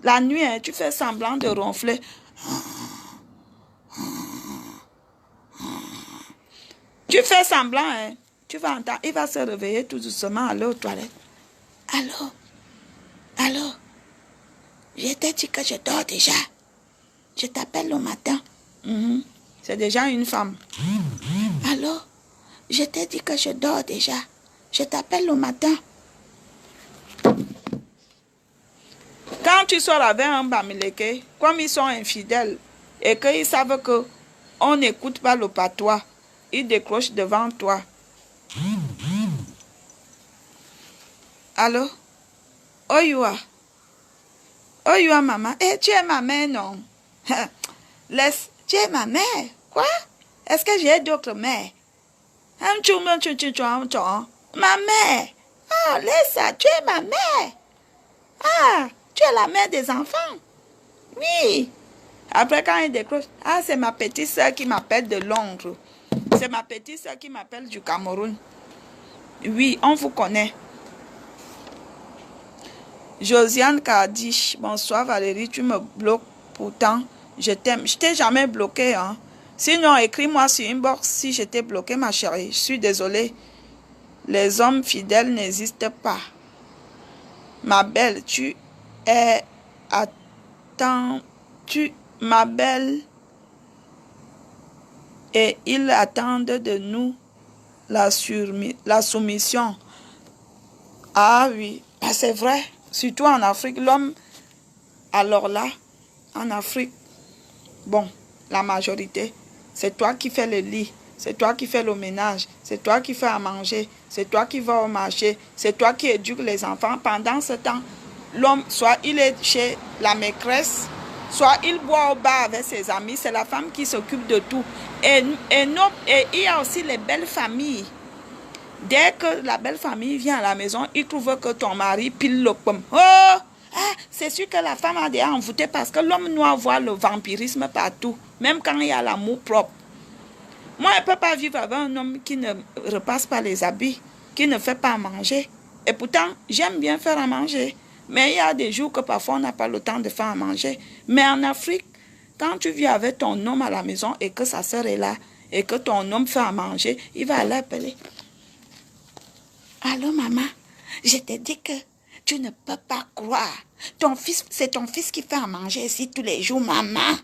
La nuit, hein, tu fais semblant de ronfler. Tu fais semblant, hein. Tu vas entendre, il va se réveiller tout doucement, aller aux toilettes. Allô? Allô? Je t'ai dit que je dors déjà. Je t'appelle le matin. C'est déjà une femme. Allô? Je t'ai dit que je dors déjà. Je t'appelle le matin. Quand tu sors avec un Bamileke, comme ils sont infidèles et qu'ils savent qu'on n'écoute pas le patois, ils décrochent devant toi. Allô? Oyua. Oyua, maman. Eh, tu es ma mère, non? Laisse. Tu es ma mère. Quoi? Est-ce que j'ai d'autres mères? Ma mère. Ah, laisse ça. Tu es ma mère. Ah, tu es la mère des enfants. Oui. Après, quand il décroche, ah, c'est ma petite soeur qui m'appelle de Londres. C'est ma petite soeur qui m'appelle du Cameroun. Oui, on vous connaît. Josiane Kardish, bonsoir Valérie, tu me bloques pourtant, je t'aime. Je t'ai jamais bloqué, hein. Sinon, écris-moi sur inbox si je t'ai bloqué, ma chérie. Je suis désolée. Les hommes fidèles n'existent pas. Ma belle, tu es... Attends, ma belle... Et ils attendent de nous la soumission. Ah oui, c'est vrai. Surtout en Afrique, l'homme, alors là, en Afrique, bon, la majorité, c'est toi qui fais le lit, c'est toi qui fais le ménage, c'est toi qui fais à manger, c'est toi qui vas au marché, c'est toi qui éduques les enfants. Pendant ce temps, l'homme, soit il est chez la maîtresse, soit il boit au bar avec ses amis, c'est la femme qui s'occupe de tout. Et il y a aussi les belles familles. Dès que la belle famille vient à la maison, il trouve que ton mari pile le pomme. Oh! Ah, c'est sûr que la femme a déjà envoûté parce que l'homme doit voir le vampirisme partout, même quand il y a l'amour propre. Moi, je ne peux pas vivre avec un homme qui ne repasse pas les habits, qui ne fait pas à manger. Et pourtant, j'aime bien faire à manger. Mais il y a des jours que parfois on n'a pas le temps de faire à manger. Mais en Afrique, quand tu vis avec ton homme à la maison et que sa soeur est là, et que ton homme fait à manger, il va aller appeler. Allô, maman, je t'ai dit que tu ne peux pas croire. C'est ton fils qui fait à manger ici tous les jours, maman.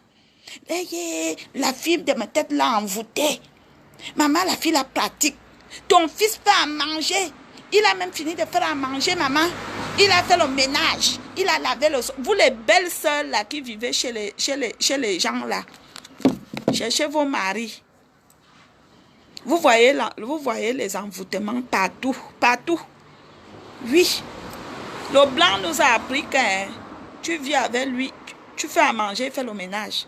La fille de ma tête l'a envoûtée. Maman, la fille la pratique. Ton fils fait à manger. Il a même fini de faire à manger, maman. Il a fait le ménage. Il a lavé le sol. Vous, les belles sœurs là qui vivez chez les gens là, cherchez vos maris. Vous voyez les envoûtements partout, partout. Oui. Le blanc nous a appris que tu vis avec lui, tu fais à manger, il fait le ménage.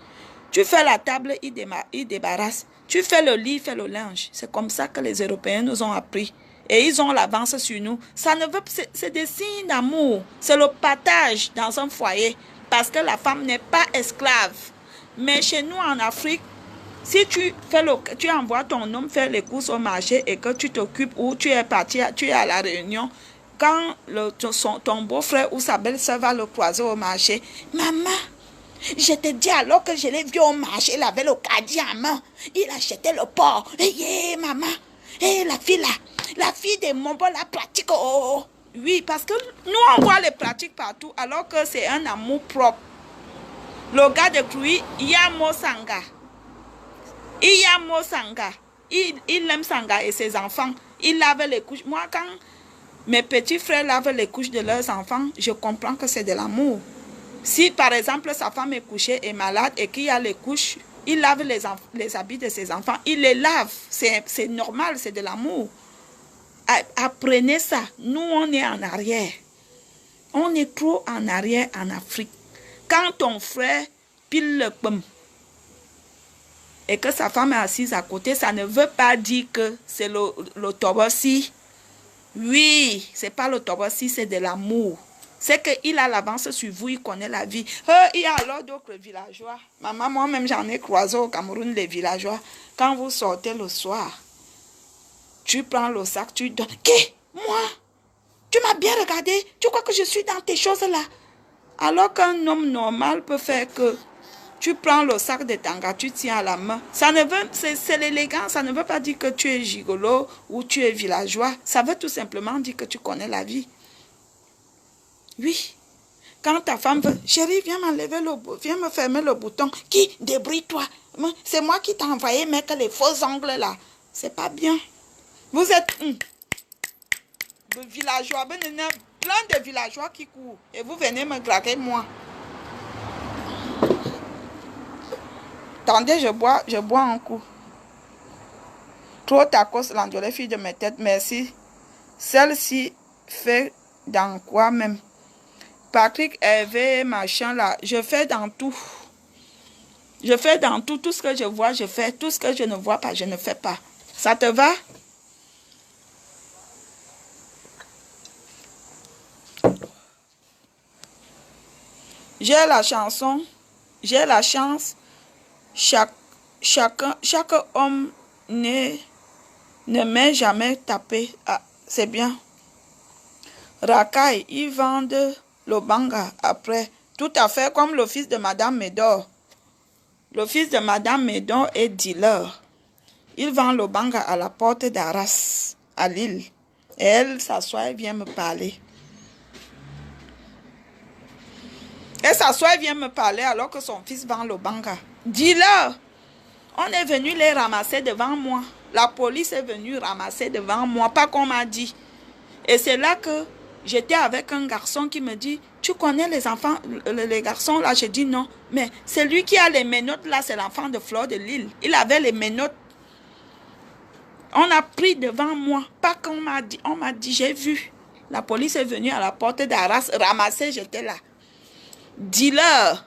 Tu fais la table, il débarrasse. Tu fais le lit, il fait le linge. C'est comme ça que les Européens nous ont appris. Et ils ont l'avance sur nous. Ça ne veut, c'est des signes d'amour. C'est le partage dans un foyer. Parce que la femme n'est pas esclave. Mais chez nous en Afrique, si tu envoies ton homme faire les courses au marché et que tu t'occupes ou tu es parti, tu es à la réunion, quand ton beau-frère ou sa belle-sœur va le croiser au marché, maman, je te dis alors que je l'ai vu au marché, il avait le caddie en main, il achetait le porc. Hey, maman, la fille là, la fille de Mombo la pratique. Oh. Oui, parce que nous on voit les pratiques partout alors que c'est un amour propre. Le gars de Crouy, Yamo Sanga. Il aime Sanga et ses enfants. Il lave les couches. Moi, quand Mes petits frères lavent les couches de leurs enfants, je comprends que c'est de l'amour. Si par exemple sa femme est couchée et malade et qu'il y a les couches, il lave les habits de ses enfants, il les lave. C'est normal, c'est de l'amour. Apprenez ça. Nous, on est en arrière. On est trop en arrière en Afrique. Quand ton frère pile le pomme et que sa femme est assise à côté, ça ne veut pas dire que c'est le tobossi. Oui, c'est pas le tobossi, c'est de l'amour. C'est qu'il a l'avance sur vous, il connaît la vie. Il y a alors d'autres villageois. Maman, moi-même, j'en ai croisé au Cameroun, les villageois. Quand vous sortez le soir, tu prends le sac, tu donnes. Qui? Moi? Tu m'as bien regardé? Tu crois que je suis dans tes choses là? Alors qu'un homme normal peut faire que tu prends le sac de tanga, tu tiens à la main. Ça ne veut, c'est l'élégance, ça ne veut pas dire que tu es gigolo ou tu es villageois. Ça veut tout simplement dire que tu connais la vie. Oui. Quand ta femme veut, chérie, viens m'enlever viens me fermer le bouton. Qui? Débrouille-toi. C'est moi qui t'ai envoyé mettre les faux ongles là. C'est pas bien. Vous êtes le villageois, plein de villageois qui courent. Et vous venez me draguer moi. Attendez, je bois un coup. Trop tacos, l'endolé fille de mes têtes, merci. Celle-ci fait dans quoi même? Patrick, Hervé, machin là, je fais dans tout. Je fais dans tout. Tout ce que je vois, je fais. Tout ce que je ne vois pas, je ne fais pas. Ça te va? J'ai la chanson, j'ai la chance. Chaque homme ne m'est jamais tapé. Ah, c'est bien. Racaille, ils vendent le banga après. Tout à fait comme le fils de Madame Médor. Le fils de Madame Médor est dealer. Il vend le banga à la porte d'Arras, à Lille. Et elle s'assoit et vient me parler. Elle s'assoit et vient me parler alors que son fils vend le banga. Dealer! On est venu les ramasser devant moi. La police est venue ramasser devant moi, pas qu'on m'a dit. Et c'est là que j'étais avec un garçon qui me dit, tu connais les enfants, les garçons là? J'ai dit non. Mais celui qui a les menottes là, c'est l'enfant de Fleur de Lille. Il avait les menottes. On a pris devant moi, pas qu'on m'a dit. On m'a dit, j'ai vu. La police est venue à la porte d'Arras ramasser, j'étais là. Dealer.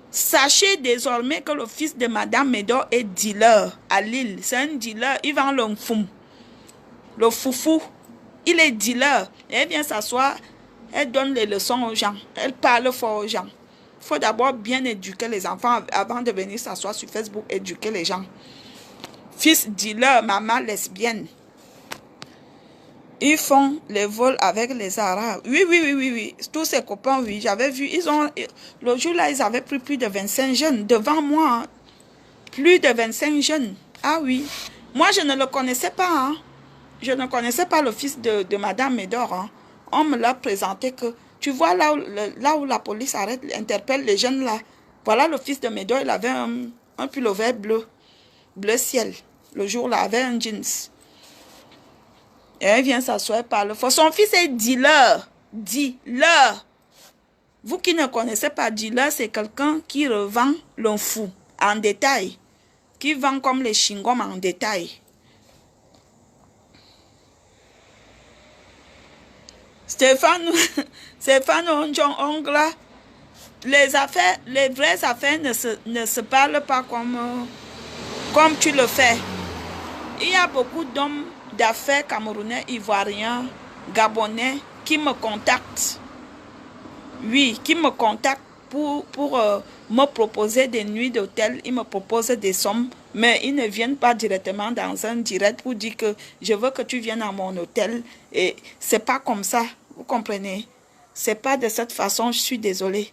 Sachez désormais que le fils de Madame Médor est dealer à Lille. C'est un dealer, il vend le foum, le foufou. Il est dealer. Elle vient s'asseoir, elle donne les leçons aux gens. Elle parle fort aux gens. Il faut d'abord bien éduquer les enfants avant de venir s'asseoir sur Facebook, éduquer les gens. Fils dealer, maman lesbienne. Ils font les vols avec les Arabes. Oui. Tous ses copains, oui. J'avais vu. Le jour-là, ils avaient pris plus de 25 jeunes devant moi. Hein. Plus de 25 jeunes. Ah oui. Moi, je ne le connaissais pas. Hein. Je ne connaissais pas le fils de Madame Médor. Hein. On me l'a présenté que, tu vois, là où la police arrête, interpelle les jeunes là. Voilà le fils de Médor. Il avait un pullover bleu. Bleu ciel. Le jour-là, avait un jeans. Et elle vient s'asseoir par le fond. Son fils est dealer. Dealer. Vous qui ne connaissez pas dealer, c'est quelqu'un qui revend le fou en détail. Qui vend comme les chewing-gums en détail. Stéphane Ongla, les vraies affaires ne se parlent pas comme tu le fais. Il y a beaucoup d'hommes d'affaires camerounais, ivoiriens, gabonais qui me contactent. Oui, qui me contactent pour me proposer des nuits d'hôtel. Ils me proposent des sommes, mais ils ne viennent pas directement dans un direct pour dire que je veux que tu viennes à mon hôtel. Et c'est pas comme ça, vous comprenez? C'est pas de cette façon, je suis désolée.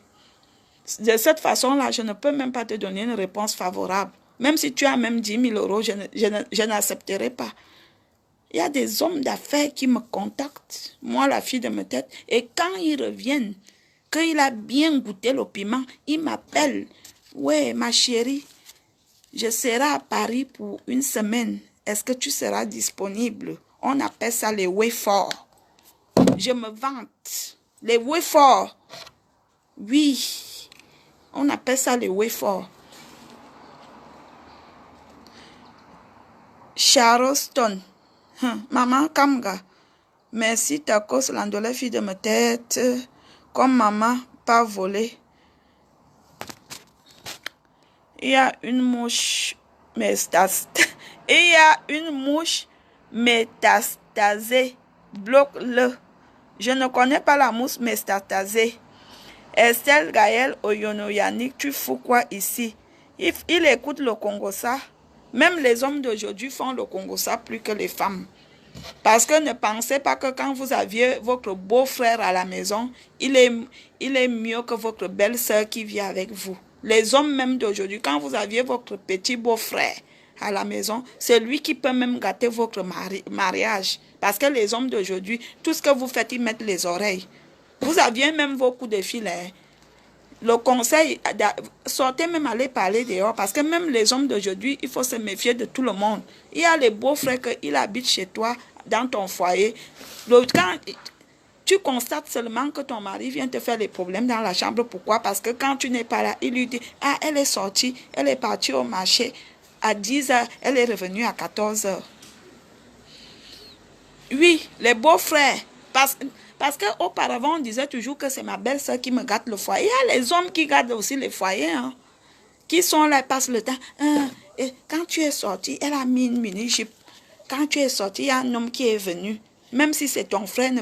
De cette façon-là, je ne peux même pas te donner une réponse favorable. Même si tu as même 10 000 euros, je n'accepterai pas. Il y a des hommes d'affaires qui me contactent, moi la fille de ma tête, et quand ils reviennent, qu'il a bien goûté le piment, il m'appelle. Ouais, ma chérie, je serai à Paris pour une semaine. Est-ce que tu seras disponible? On appelle ça les wayforts. Je me vante. Les wayforts. Oui. On appelle ça les wayforts. Charleston. Maman Kamga. Merci ta cause l'andole fille de ma tête. Comme maman, pas volé. Il y a une mouche Il y a une mouche métastasée. Bloque-le. Je ne connais pas la mouche métastasée. Estelle Gaël Oyono Yannick, tu fous quoi ici? Il écoute le Congo-ça. Même les hommes d'aujourd'hui font le Congo-ça plus que les femmes. Parce que ne pensez pas que quand vous aviez votre beau-frère à la maison, il est mieux que votre belle-sœur qui vit avec vous. Les hommes même d'aujourd'hui, quand vous aviez votre petit beau-frère à la maison, c'est lui qui peut même gâter votre mariage. Parce que les hommes d'aujourd'hui, tout ce que vous faites, ils mettent les oreilles. Vous aviez même vos coups de fil. Le conseil, sortez même aller parler dehors. Parce que même les hommes d'aujourd'hui, il faut se méfier de tout le monde. Il y a les beaux-frères qui habitent chez toi, dans ton foyer. Quand tu constates seulement que ton mari vient te faire les problèmes dans la chambre. Pourquoi? Parce que quand tu n'es pas là, il lui dit, ah, elle est sortie, elle est partie au marché à 10 h, elle est revenue à 14 h. Oui, les beaux-frères. Parce qu'auparavant, on disait toujours que c'est ma belle-sœur qui me gâte le foyer. Il y a les hommes qui gâtent aussi les foyers, qui sont là, passent le temps. Et quand tu es sorti, elle a mis une mini-jupe. Quand tu es sorti, il y a un homme qui est venu. Même si c'est ton frère, elle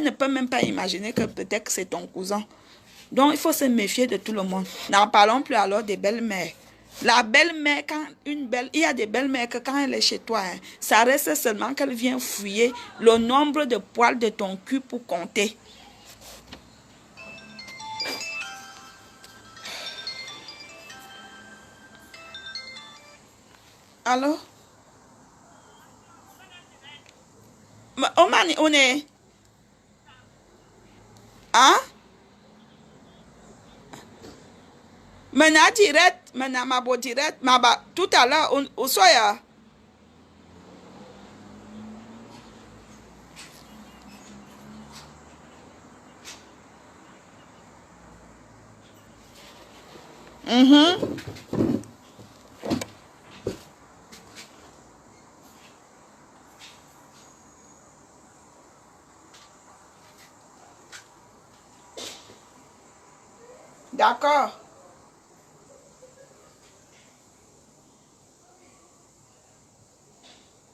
ne peut même pas imaginer que peut-être c'est ton cousin. Donc, il faut se méfier de tout le monde. N'en parlons plus alors des belles-mères. La belle-mère, il y a des belles-mères que quand elle est chez toi, ça reste seulement qu'elle vient fouiller le nombre de poils de ton cul pour compter. Allô? On est... Hein? Maintenant direct, maintenant ma beau direct, tout à l'heure, au soya. D'accord.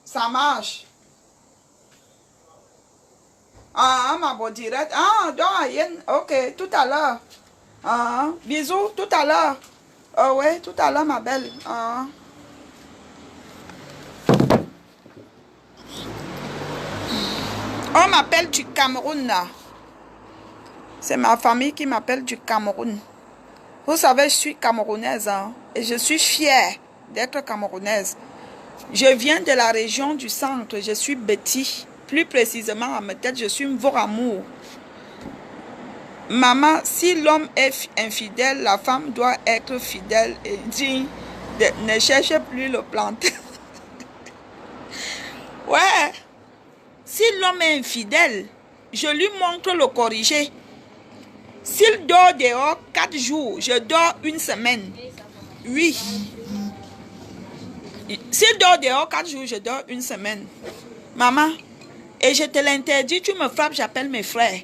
Ça marche. Ah, ma beau direct. Ah, donc, ok, tout à l'heure. Ah, bisous, tout à l'heure. Oh, ouais, tout à l'heure, ma belle. Ah. On m'appelle du Cameroun, là. C'est ma famille qui m'appelle du Cameroun. Vous savez, je suis camerounaise, et je suis fière d'être camerounaise. Je viens de la région du centre, je suis Betty. Plus précisément, à ma tête, je suis Mvoramour. Maman, si l'homme est infidèle, la femme doit être fidèle et digne. Ne cherche plus le planter. Ouais. Si l'homme est infidèle, je lui montre le corriger. S'il dort dehors 4 jours, je dors une semaine. Oui. S'il dort dehors 4 jours, je dors une semaine. Maman, et je te l'interdis, tu me frappes, j'appelle mes frères.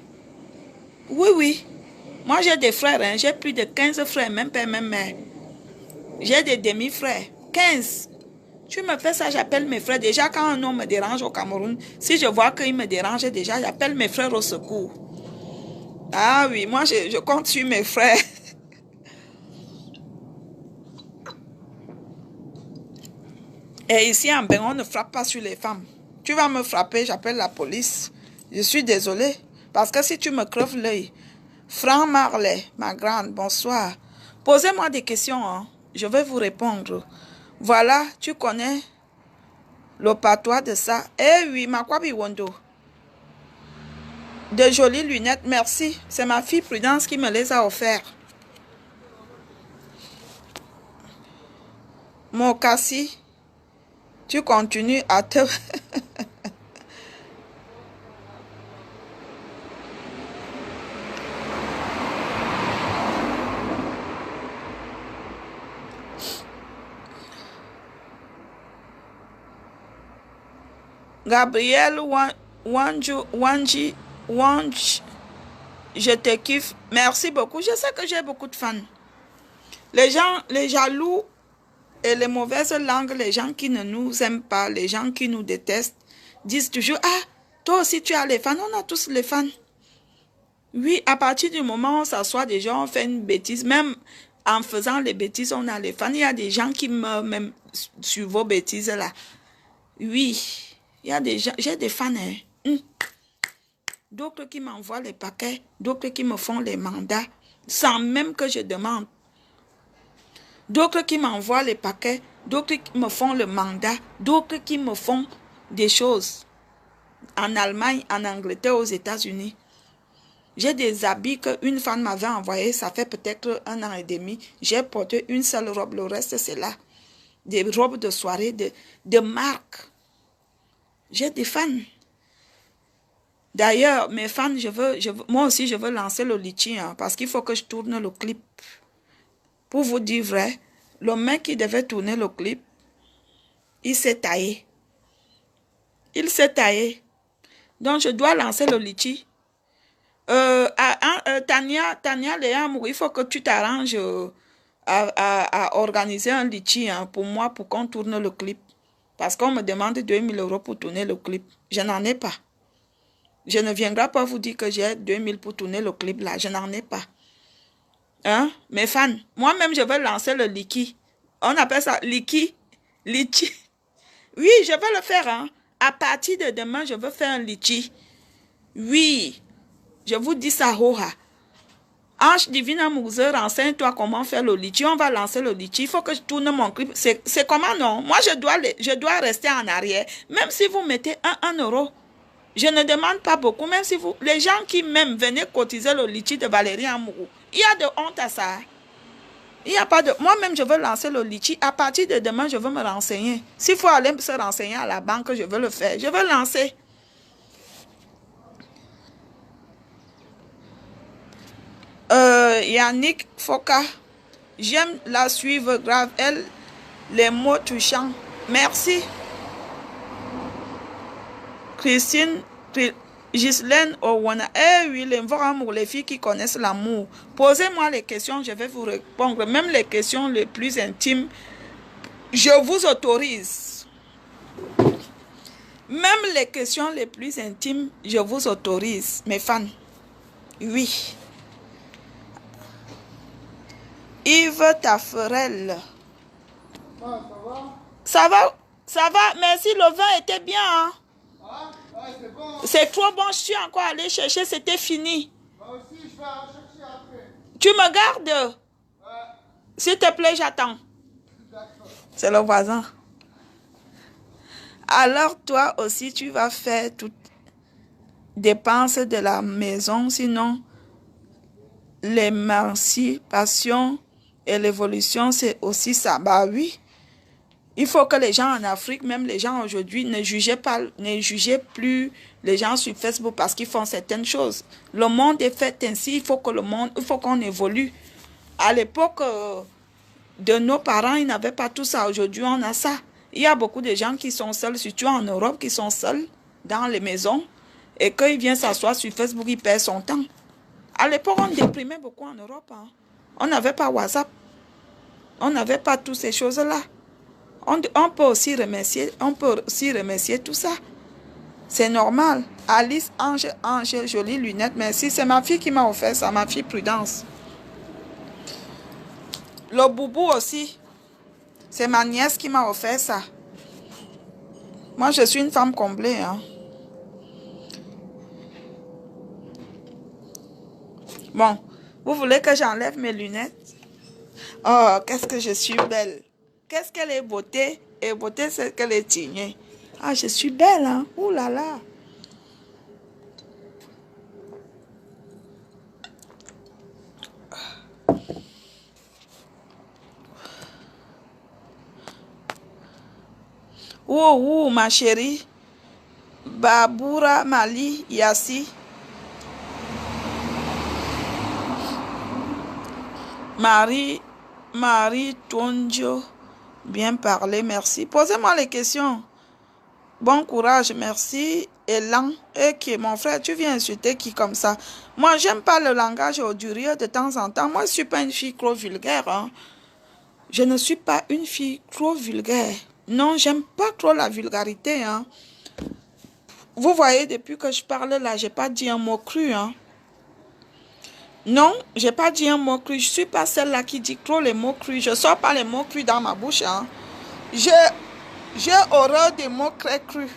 Oui, oui. Moi, j'ai des frères, j'ai plus de 15 frères, même père, même mère. J'ai des demi-frères. 15. Tu me fais ça, j'appelle mes frères. Déjà, quand un homme me dérange au Cameroun, si je vois qu'il me dérange déjà, j'appelle mes frères au secours. Ah oui, moi, je compte sur mes frères. Et ici, en Bénin, on ne frappe pas sur les femmes. Tu vas me frapper, j'appelle la police. Je suis désolée. Parce que si tu me creves l'œil... Franck Marley, ma grande, bonsoir. Posez-moi des questions, je vais vous répondre. Voilà, tu connais le patois de ça. Eh oui, Makwabi Wondo. De jolies lunettes, merci. C'est ma fille Prudence qui me les a offertes. Mon Cassie, tu continues à te... Gabriel Wanji, je te kiffe. Merci beaucoup. Je sais que j'ai beaucoup de fans. Les gens, les jaloux et les mauvaises langues, les gens qui ne nous aiment pas, les gens qui nous détestent, disent toujours, ah, toi aussi tu as les fans. On a tous les fans. Oui, à partir du moment où on s'assoit des gens, on fait une bêtise, même en faisant les bêtises, on a les fans. Il y a des gens qui meurent même sur vos bêtises là. Oui, il y a des gens, j'ai des fans. D'autres qui m'envoient les paquets, d'autres qui me font les mandats, sans même que je demande. D'autres qui m'envoient les paquets, d'autres qui me font le mandat, d'autres qui me font des choses. En Allemagne, en Angleterre, aux États-Unis. J'ai des habits qu'une femme m'avait envoyés, ça fait peut-être 1 an et demi. J'ai porté une seule robe, le reste c'est là. Des robes de soirée, de marque. J'ai des fans. D'ailleurs, mes fans, moi aussi je veux lancer le litchi, parce qu'il faut que je tourne le clip. Pour vous dire vrai, le mec qui devait tourner le clip, il s'est taillé. Il s'est taillé. Donc je dois lancer le litchi. Tania Léamou, il faut que tu t'arranges à organiser un litchi pour moi, pour qu'on tourne le clip. Parce qu'on me demande 2000 € pour tourner le clip. Je n'en ai pas. Je ne viendrai pas vous dire que j'ai 2000 pour tourner le clip là. Je n'en ai pas. Hein? Mes fans, moi-même je veux lancer le litchi. On appelle ça litchi. Litchi. Oui, je veux le faire. À partir de demain, je veux faire un litchi. Oui. Je vous dis ça, Hoha. Ange Divina Mouzer, renseigne-toi comment faire le litchi. On va lancer le litchi. Il faut que je tourne mon clip. C'est comment non? Moi, je dois rester en arrière. Même si vous mettez 1 €. Je ne demande pas beaucoup. Même si vous... Les gens qui même venaient cotiser le litchi de Valérie Amourou. Il y a de honte à ça. Il n'y a pas de... Moi-même, je veux lancer le litchi. À partir de demain, je veux me renseigner. S'il faut aller se renseigner à la banque, je veux le faire. Je veux lancer. Yannick Foka, j'aime la suivre grave, elle, les mots touchants. Merci. Christine, Ghislaine Owana. Eh oui, les filles qui connaissent l'amour. Posez-moi les questions, je vais vous répondre. Même les questions les plus intimes, je vous autorise. Même les questions les plus intimes, je vous autorise, mes fans. Oui. Yves Taffarel. Ça va, merci, le vin était bien. Hein? Bon. C'est trop bon, je suis encore allé chercher, c'était fini. Moi aussi, je vais en chercher après. Tu me gardes? S'il te plaît, j'attends. C'est le voisin. Alors, toi aussi, tu vas faire toutes dépenses de la maison, sinon l'émancipation et l'évolution, c'est aussi ça. Bah oui. Il faut que les gens en Afrique, même les gens aujourd'hui, ne jugez plus les gens sur Facebook parce qu'ils font certaines choses. Le monde est fait ainsi, il faut qu'on évolue. À l'époque de nos parents, ils n'avaient pas tout ça. Aujourd'hui, on a ça. Il y a beaucoup de gens qui sont seuls, surtout en Europe, qui sont seuls dans les maisons. Et quand il vient s'asseoir sur Facebook, il perd son temps. À l'époque, on déprimait beaucoup en Europe. On n'avait pas WhatsApp. On n'avait pas toutes ces choses-là. On peut aussi remercier tout ça. C'est normal. Alice Ange, jolie lunette. Merci. C'est ma fille qui m'a offert ça, ma fille Prudence. Le boubou aussi. C'est ma nièce qui m'a offert ça. Moi, je suis une femme comblée. Bon, vous voulez que j'enlève mes lunettes? Oh, qu'est-ce que je suis belle. Qu'est-ce qu'elle est beauté? Et beauté, c'est qu'elle est tignée. Ah, je suis belle, hein? Ouh là là. Ouh, ma chérie. Baboura Mali Yassi. Marie Tonjo. Bien parlé, merci. Posez-moi les questions. Bon courage, merci. Élan, et qui mon frère, tu viens insulter qui comme ça? Moi, j'aime pas le langage odurieux de temps en temps. Moi, je suis pas une fille trop vulgaire. Hein. Je ne suis pas une fille trop vulgaire. Non, j'aime pas trop la vulgarité. Hein. Vous voyez, depuis que je parle là, j'ai pas dit un mot cru. Hein. Non, j'ai pas dit un mot cru. Je suis pas celle-là qui dit trop les mots crus. Je sors pas les mots crus dans ma bouche. Hein. J'ai horreur des mots très crus.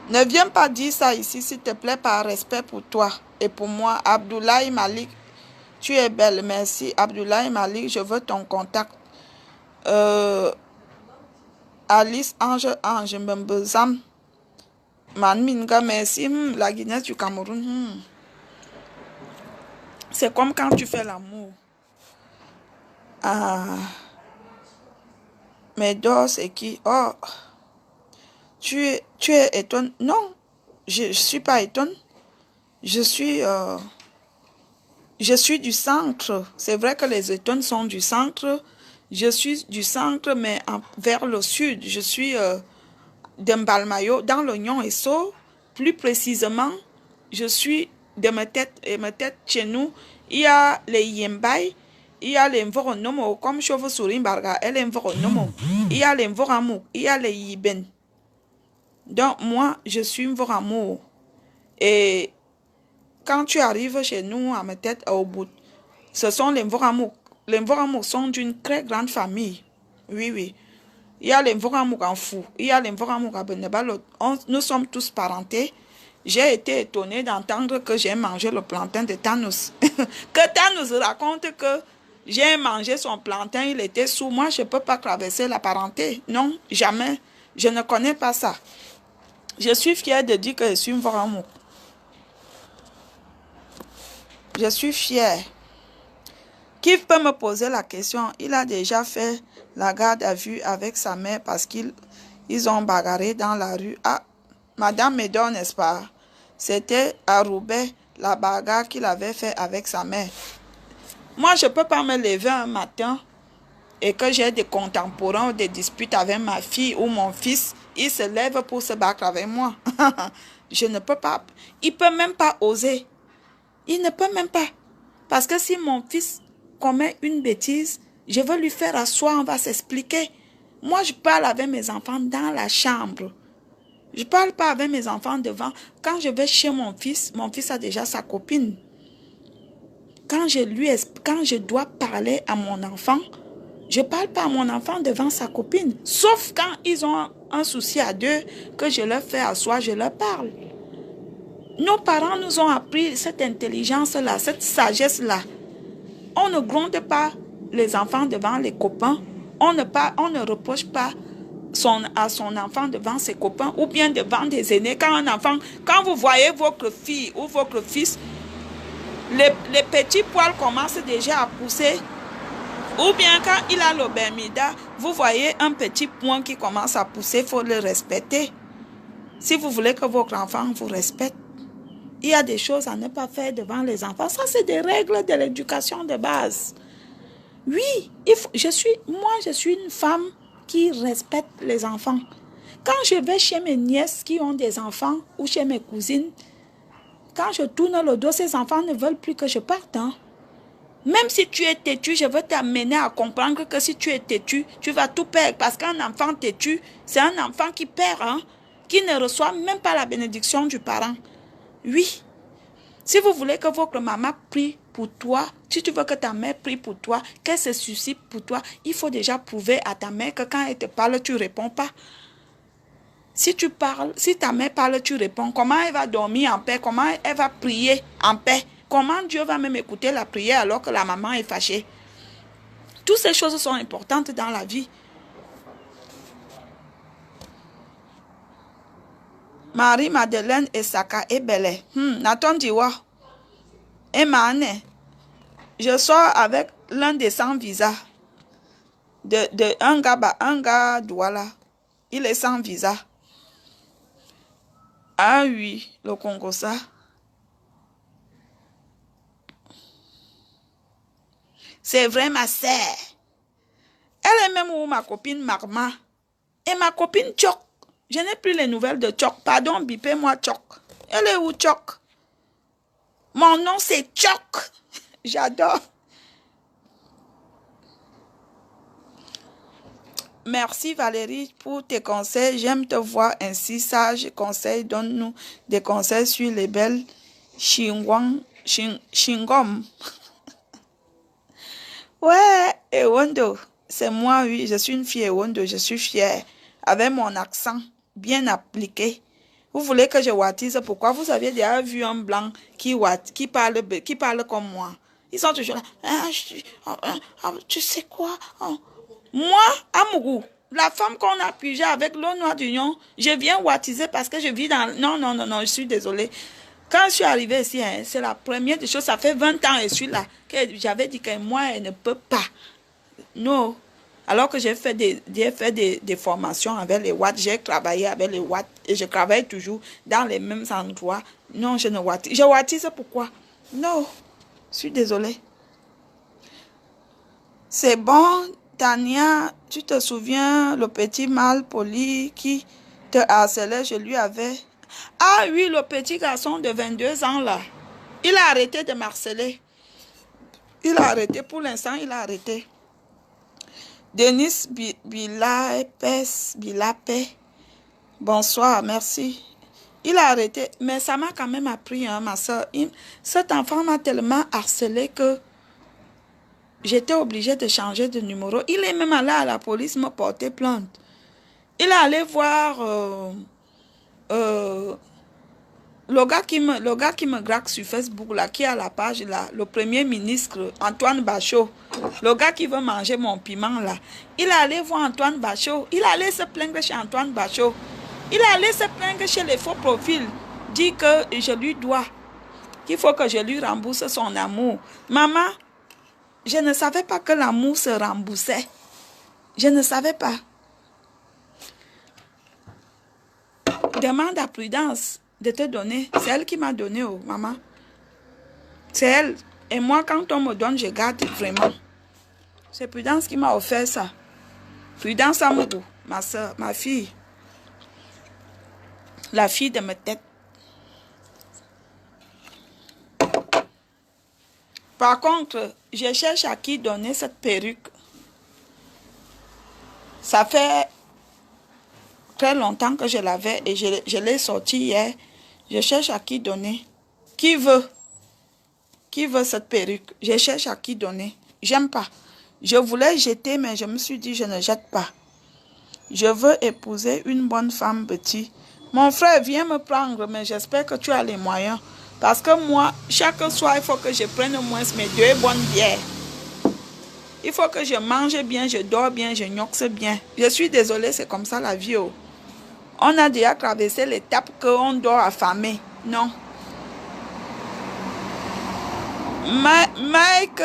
Ne viens pas dire ça ici, s'il te plaît, par respect pour toi et pour moi. Abdoulaye Malik, tu es belle, merci. Abdoulaye Malik, je veux ton contact. Alice Ange Mbembezam. Manminga, merci. La Guinée du Cameroun. C'est comme quand tu fais l'amour. Ah. Mais d'or, c'est qui? Oh. Tu es étonne. Non, je ne suis pas étonne. Je suis du centre. C'est vrai que les étonnes sont du centre. Je suis du centre, mais vers le sud. Je suis d'Mbalmayo, dans l'Oignon et Sceaux. Plus précisément, je suis de ma tête chez nous. Il y a les Yembai, il y a les Mvoronomo, comme chauve-souris Barga, et les Mvoronomo. Il y a les Mvoramou, il y a les Yiben. Donc, moi, je suis Mvoramou. Et quand tu arrives chez nous, à ma tête, au bout, ce sont les Mvoramou. Les Mvoramou sont d'une très grande famille. Oui, oui. Il y a les Mvoramou en fou. Il y a les Mvoramou à Benebal. Nous sommes tous parentés. J'ai été étonnée d'entendre que j'ai mangé le plantain de Thanos. Que Thanos raconte que j'ai mangé son plantain, il était sous moi, je ne peux pas traverser la parenté. Non, jamais. Je ne connais pas ça. Je suis fière de dire que je suis Mvoramou. Je suis fière. Qui peut me poser la question? Il a déjà fait la garde à vue avec sa mère parce qu'ils ont bagarré dans la rue. Ah, Madame Médor, n'est-ce pas? C'était à Roubaix, la bagarre qu'il avait fait avec sa mère. Moi, je ne peux pas me lever un matin et que j'ai des contemporains ou des disputes avec ma fille ou mon fils. Il se lève pour se battre avec moi. Je ne peux pas. Il ne peut même pas oser. Il ne peut même pas. Parce que si mon fils commet une bêtise, je veux lui faire asseoir, on va s'expliquer. Moi, je parle avec mes enfants dans la chambre. Je ne parle pas avec mes enfants devant. Quand je vais chez mon fils a déjà sa copine. Quand je dois parler à mon enfant, je ne parle pas à mon enfant devant sa copine. Sauf quand ils ont un souci à deux, que je leur fais asseoir, je leur parle. Nos parents nous ont appris cette intelligence-là, cette sagesse-là. On ne gronde pas les enfants devant les copains. On ne reproche pas à son enfant devant ses copains ou bien devant des aînés. Quand vous voyez votre fille ou votre fils, les petits poils commencent déjà à pousser. Ou bien quand il a l'obémida, vous voyez un petit point qui commence à pousser, il faut le respecter. Si vous voulez que votre enfant vous respecte, il y a des choses à ne pas faire devant les enfants. Ça, c'est des règles de l'éducation de base. Oui, je suis une femme qui respecte les enfants. Quand je vais chez mes nièces qui ont des enfants ou chez mes cousines, quand je tourne le dos, ces enfants ne veulent plus que je parte. Hein. Même si tu es têtu, je veux t'amener à comprendre que si tu es têtu, tu vas tout perdre. Parce qu'un enfant têtu, c'est un enfant qui perd, hein, qui ne reçoit même pas la bénédiction du parent. Oui. Si vous voulez que votre maman prie pour toi, si tu veux que ta mère prie pour toi, qu'elle se suscite pour toi, il faut déjà prouver à ta mère que quand elle te parle, tu ne réponds pas. Si ta mère parle, tu réponds. Comment elle va dormir en paix? Comment elle va prier en paix? Comment Dieu va même écouter la prière alors que la maman est fâchée? Toutes ces choses sont importantes dans la vie. Marie-Madeleine et Saka et Belé. Nathan Diwa. Et Mane. Je sors avec l'un des 100 visas. Un gars Douala. Il est sans visa. Ah oui, le Congo ça. C'est vrai ma sœur. Elle est même où ma copine Marma. Et ma copine Tchok. Je n'ai plus les nouvelles de Tchok. Pardon, bipez-moi Tchok. Elle est où Tchok? Mon nom c'est Tchok. J'adore. Merci Valérie pour tes conseils. J'aime te voir ainsi sage. Conseil, donne-nous des conseils sur les belles chingom. Ouais, Ewondo, c'est moi, oui. Je suis une fille Ewondo. Je suis fière. Avec mon accent bien appliqué. Vous voulez que je wattise? Pourquoi? Vous avez déjà vu un blanc qui parle comme moi. Ils sont toujours là. Tu sais quoi? Moi, Amourou, la femme qu'on a pigé avec l'eau noire d'union, je viens wattiser parce que je vis dans... Non, non, non, non, je suis désolée. Quand je suis arrivée ici, hein, c'est la première des choses, ça fait 20 ans et je suis là, que j'avais dit que moi, elle ne peut pas. Non. Alors que j'ai fait des formations avec les watts, j'ai travaillé avec les watts et je travaille toujours dans les mêmes endroits. Non, je ne wattise. Je wattise pourquoi? Non, je suis désolée. C'est bon, Tania, tu te souviens, le petit mal poli qui te harcelait, je lui avais... Ah oui, le petit garçon de 22 ans là, il a arrêté de m'harceler. Il a arrêté, pour l'instant, il a arrêté. Denis Bilapé, bonsoir, merci. Il a arrêté, mais ça m'a quand même appris, hein, ma soeur. Cet enfant m'a tellement harcelé que j'étais obligée de changer de numéro. Il est même allé à la police me porter plainte. Il est allé voir le gars qui me drague sur Facebook, là, qui a la page, là, le premier ministre, Antoine Bachot. Le gars qui veut manger mon piment, là. Il est allé voir Antoine Bachot. Il est allé se plaindre chez Antoine Bachot. Il est allé se plaindre chez les faux profils. Dit que je lui dois. Qu'il faut que je lui rembourse son amour. Maman, je ne savais pas que l'amour se remboursait. Je ne savais pas. Demande à Prudence de te donner. C'est elle qui m'a donné, oh, maman. C'est elle. Et moi, quand on me donne, je garde vraiment. C'est Prudence qui m'a offert ça. Prudence Amourou, ma soeur, ma fille. La fille de ma tête. Par contre, je cherche à qui donner cette perruque. Ça fait très longtemps que je l'avais et je l'ai sortie hier. Je cherche à qui donner. Qui veut? Qui veut cette perruque? Je cherche à qui donner. J'aime pas. Je voulais jeter, mais je me suis dit, je ne jette pas. Je veux épouser une bonne femme petit. Mon frère, viens me prendre, mais j'espère que tu as les moyens. Parce que moi, chaque soir, il faut que je prenne au moins mes 2 bonnes bières. Il faut que je mange bien, je dors bien, je gnoxe bien. Je suis désolée, c'est comme ça la vie. Oh. On a déjà traversé l'étape qu'on dort affamé. Non. Mike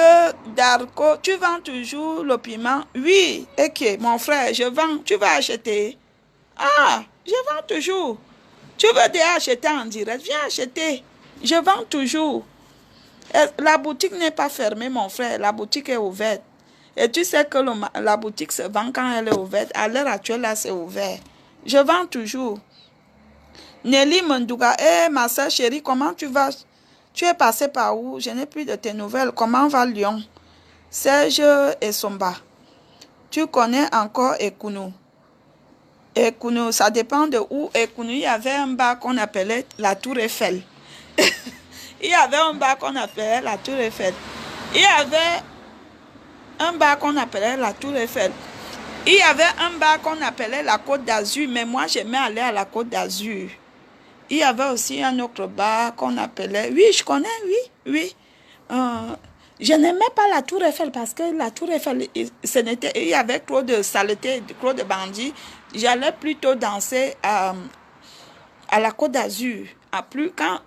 Darko, tu vends toujours le piment? Oui, ok, mon frère, je vends. Tu vas acheter? Ah, je vends toujours. Tu veux déjà acheter en direct? Viens acheter. Je vends toujours. La boutique n'est pas fermée, mon frère. La boutique est ouverte. Et tu sais que la boutique se vend quand elle est ouverte. À l'heure actuelle, là, c'est ouvert. Je vends toujours. Nelly Mendouga, ma soeur chérie, comment tu vas? Tu es passé par où? Je n'ai plus de tes nouvelles. Comment va Lyon? Serge et Somba. Tu connais encore Ekounou? Ekounou, ça dépend de où. Ekounou, il y avait un bar qu'on appelait la Tour Eiffel. Il y avait un bar qu'on appelait la Tour Eiffel. Il y avait un bar qu'on appelait la Tour Eiffel. Il y avait un bar qu'on appelait la Côte d'Azur, mais moi j'aimais aller à la Côte d'Azur. Il y avait aussi un autre bar qu'on appelait... Oui, je connais, oui. Je n'aimais pas la Tour Eiffel parce que la Tour Eiffel, il y avait trop de saleté, trop de bandits. J'allais plutôt danser à la Côte d'Azur.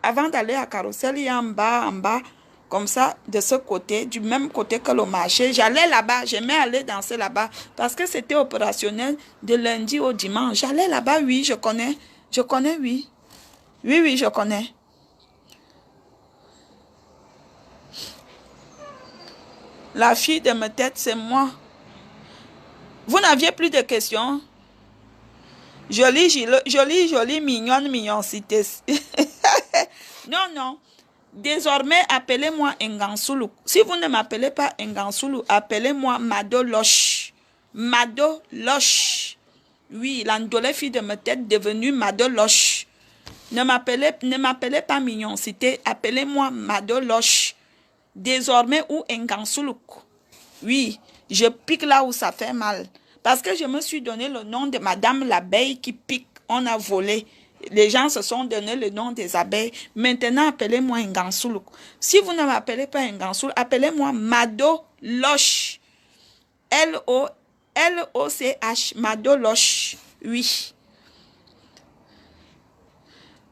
Avant d'aller à Carrousel, il y a un bar en bas, comme ça, de ce côté, du même côté que le marché. J'allais là-bas, j'aimais aller danser là-bas parce que c'était opérationnel de lundi au dimanche. J'allais là-bas, oui, je connais, oui. Oui, je connais. La fille de ma tête, c'est moi. Vous n'aviez plus de questions? Jolie, mignonne, mignoncité. Non, non. Désormais, appelez-moi Ngansoulou. Si vous ne m'appelez pas Ngansoulou, appelez-moi Mado Loche. Mado Loche. Oui, l'andolé fille de ma tête devenue Mado Loche. Ne m'appelez pas mignoncité, appelez-moi Mado Loche. Désormais, ou Ngansoulou. Oui, je pique là où ça fait mal. Parce que je me suis donné le nom de Madame l'abeille qui pique. On a volé. Les gens se sont donné le nom des abeilles. Maintenant, appelez-moi Ngansoulou. Si vous ne m'appelez pas Ngansoulou, appelez-moi Mado Loche. L-O-C-H. Mado Loche. Oui.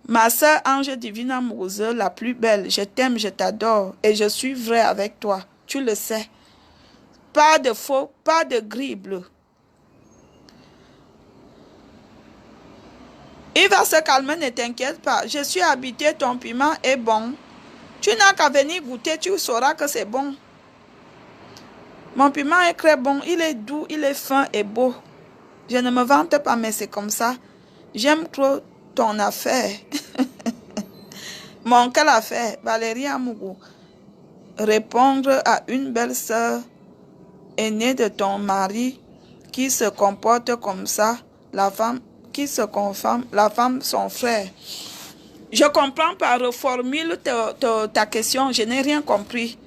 Ma sœur Ange Divine Amoureuse, la plus belle, je t'aime, je t'adore et je suis vrai avec toi. Tu le sais. Pas de faux, pas de gris bleu. Il va se calmer, ne t'inquiète pas. Je suis habitué, ton piment est bon. Tu n'as qu'à venir goûter, tu sauras que c'est bon. Mon piment est très bon, il est doux, il est fin et beau. Je ne me vante pas, mais c'est comme ça. J'aime trop ton affaire. Mon quelle affaire, Valérie Amougou. Répondre à une belle sœur aînée de ton mari qui se comporte comme ça, la femme qui se conforme, la femme son frère. Je comprends pas, reformule ta question, je n'ai rien compris.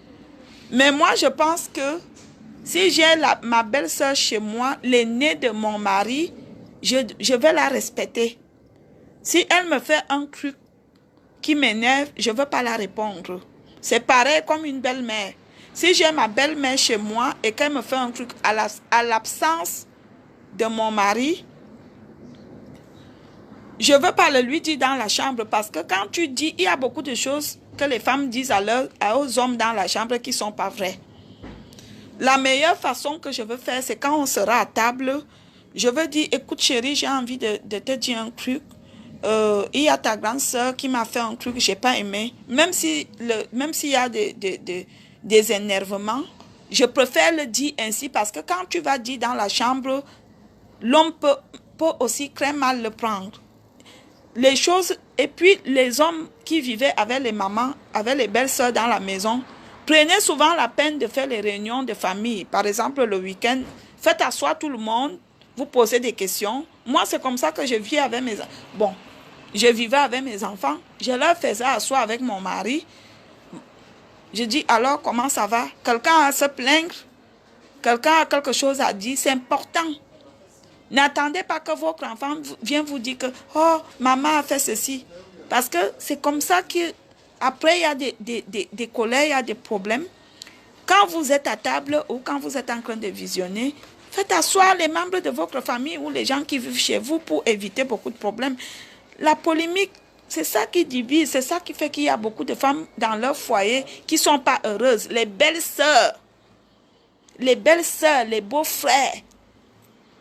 Mais moi, je pense que si j'ai ma belle-sœur chez moi, l'aînée de mon mari, je vais la respecter. Si elle me fait un truc qui m'énerve, je ne veux pas la répondre. C'est pareil comme une belle-mère. Si j'ai ma belle-mère chez moi et qu'elle me fait un truc à l'absence de mon mari, je ne veux pas le lui dire dans la chambre parce que quand tu dis, il y a beaucoup de choses que les femmes disent aux hommes dans la chambre qui ne sont pas vraies. La meilleure façon que je veux faire, c'est quand on sera à table, je veux dire, écoute chérie, j'ai envie de te dire un truc. Il y a ta grande soeur qui m'a fait un truc que je n'ai pas aimé. Même s'il y a des énervements, je préfère le dire ainsi parce que quand tu vas dire dans la chambre, l'homme peut aussi très mal le prendre. Les choses, et puis les hommes qui vivaient avec les mamans, avec les belles-sœurs dans la maison, prenaient souvent la peine de faire les réunions de famille. Par exemple, le week-end, faites asseoir tout le monde, vous posez des questions. Moi, c'est comme ça que je vis avec mes enfants. Bon, je vivais avec mes enfants, je leur faisais asseoir avec mon mari. Je dis, alors, comment ça va? Quelqu'un a à se plaindre? Quelqu'un a quelque chose à dire? C'est important. N'attendez pas que votre enfant vienne vous dire que « Oh, maman a fait ceci. » Parce que c'est comme ça qu'après, il y a des colères, il y a des problèmes. Quand vous êtes à table ou quand vous êtes en train de visionner, faites asseoir les membres de votre famille ou les gens qui vivent chez vous pour éviter beaucoup de problèmes. La polémique, c'est ça qui divise, c'est ça qui fait qu'il y a beaucoup de femmes dans leur foyer qui ne sont pas heureuses. Les belles-sœurs, les beaux-frères,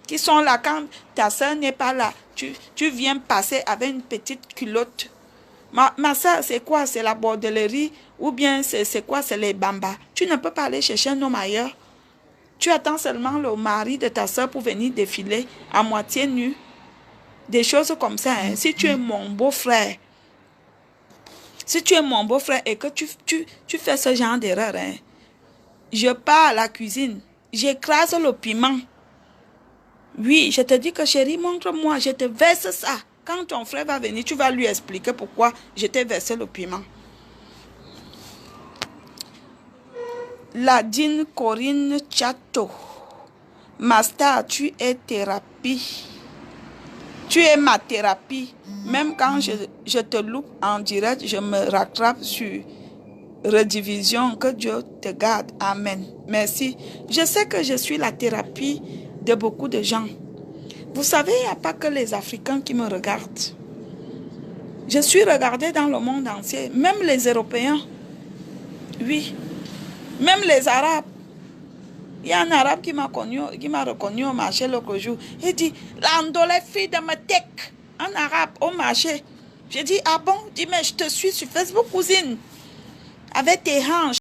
qui sont là quand ta soeur n'est pas là. Tu viens passer avec une petite culotte. Ma soeur, c'est quoi? C'est la bordellerie ou bien c'est quoi? C'est les bambas. Tu ne peux pas aller chercher un homme ailleurs. Tu attends seulement le mari de ta soeur pour venir défiler à moitié nu. Des choses comme ça. Hein. Si tu es mon beau-frère, et que tu fais ce genre d'erreur, hein, je pars à la cuisine, j'écrase le piment. Oui, je te dis que chérie, montre-moi, je te verse ça. Quand ton frère va venir, tu vas lui expliquer pourquoi je t'ai versé le piment. Ladine Corinne Chateau. Master, tu es thérapie. Tu es ma thérapie. Même quand je te loupe en direct, je me rattrape sur rediffusion. Que Dieu te garde. Amen. Merci. Je sais que je suis la thérapie de beaucoup de gens. Vous savez, il n'y a pas que les Africains qui me regardent. Je suis regardée dans le monde entier, même les Européens. Oui, même les Arabes. Il y a un Arabe qui m'a reconnu au marché l'autre jour. Il dit, l'andolé fille de Metek, un Arabe au marché. J'ai dit, ah bon? Il dit, mais je te suis sur Facebook, cousine, avec tes hanches.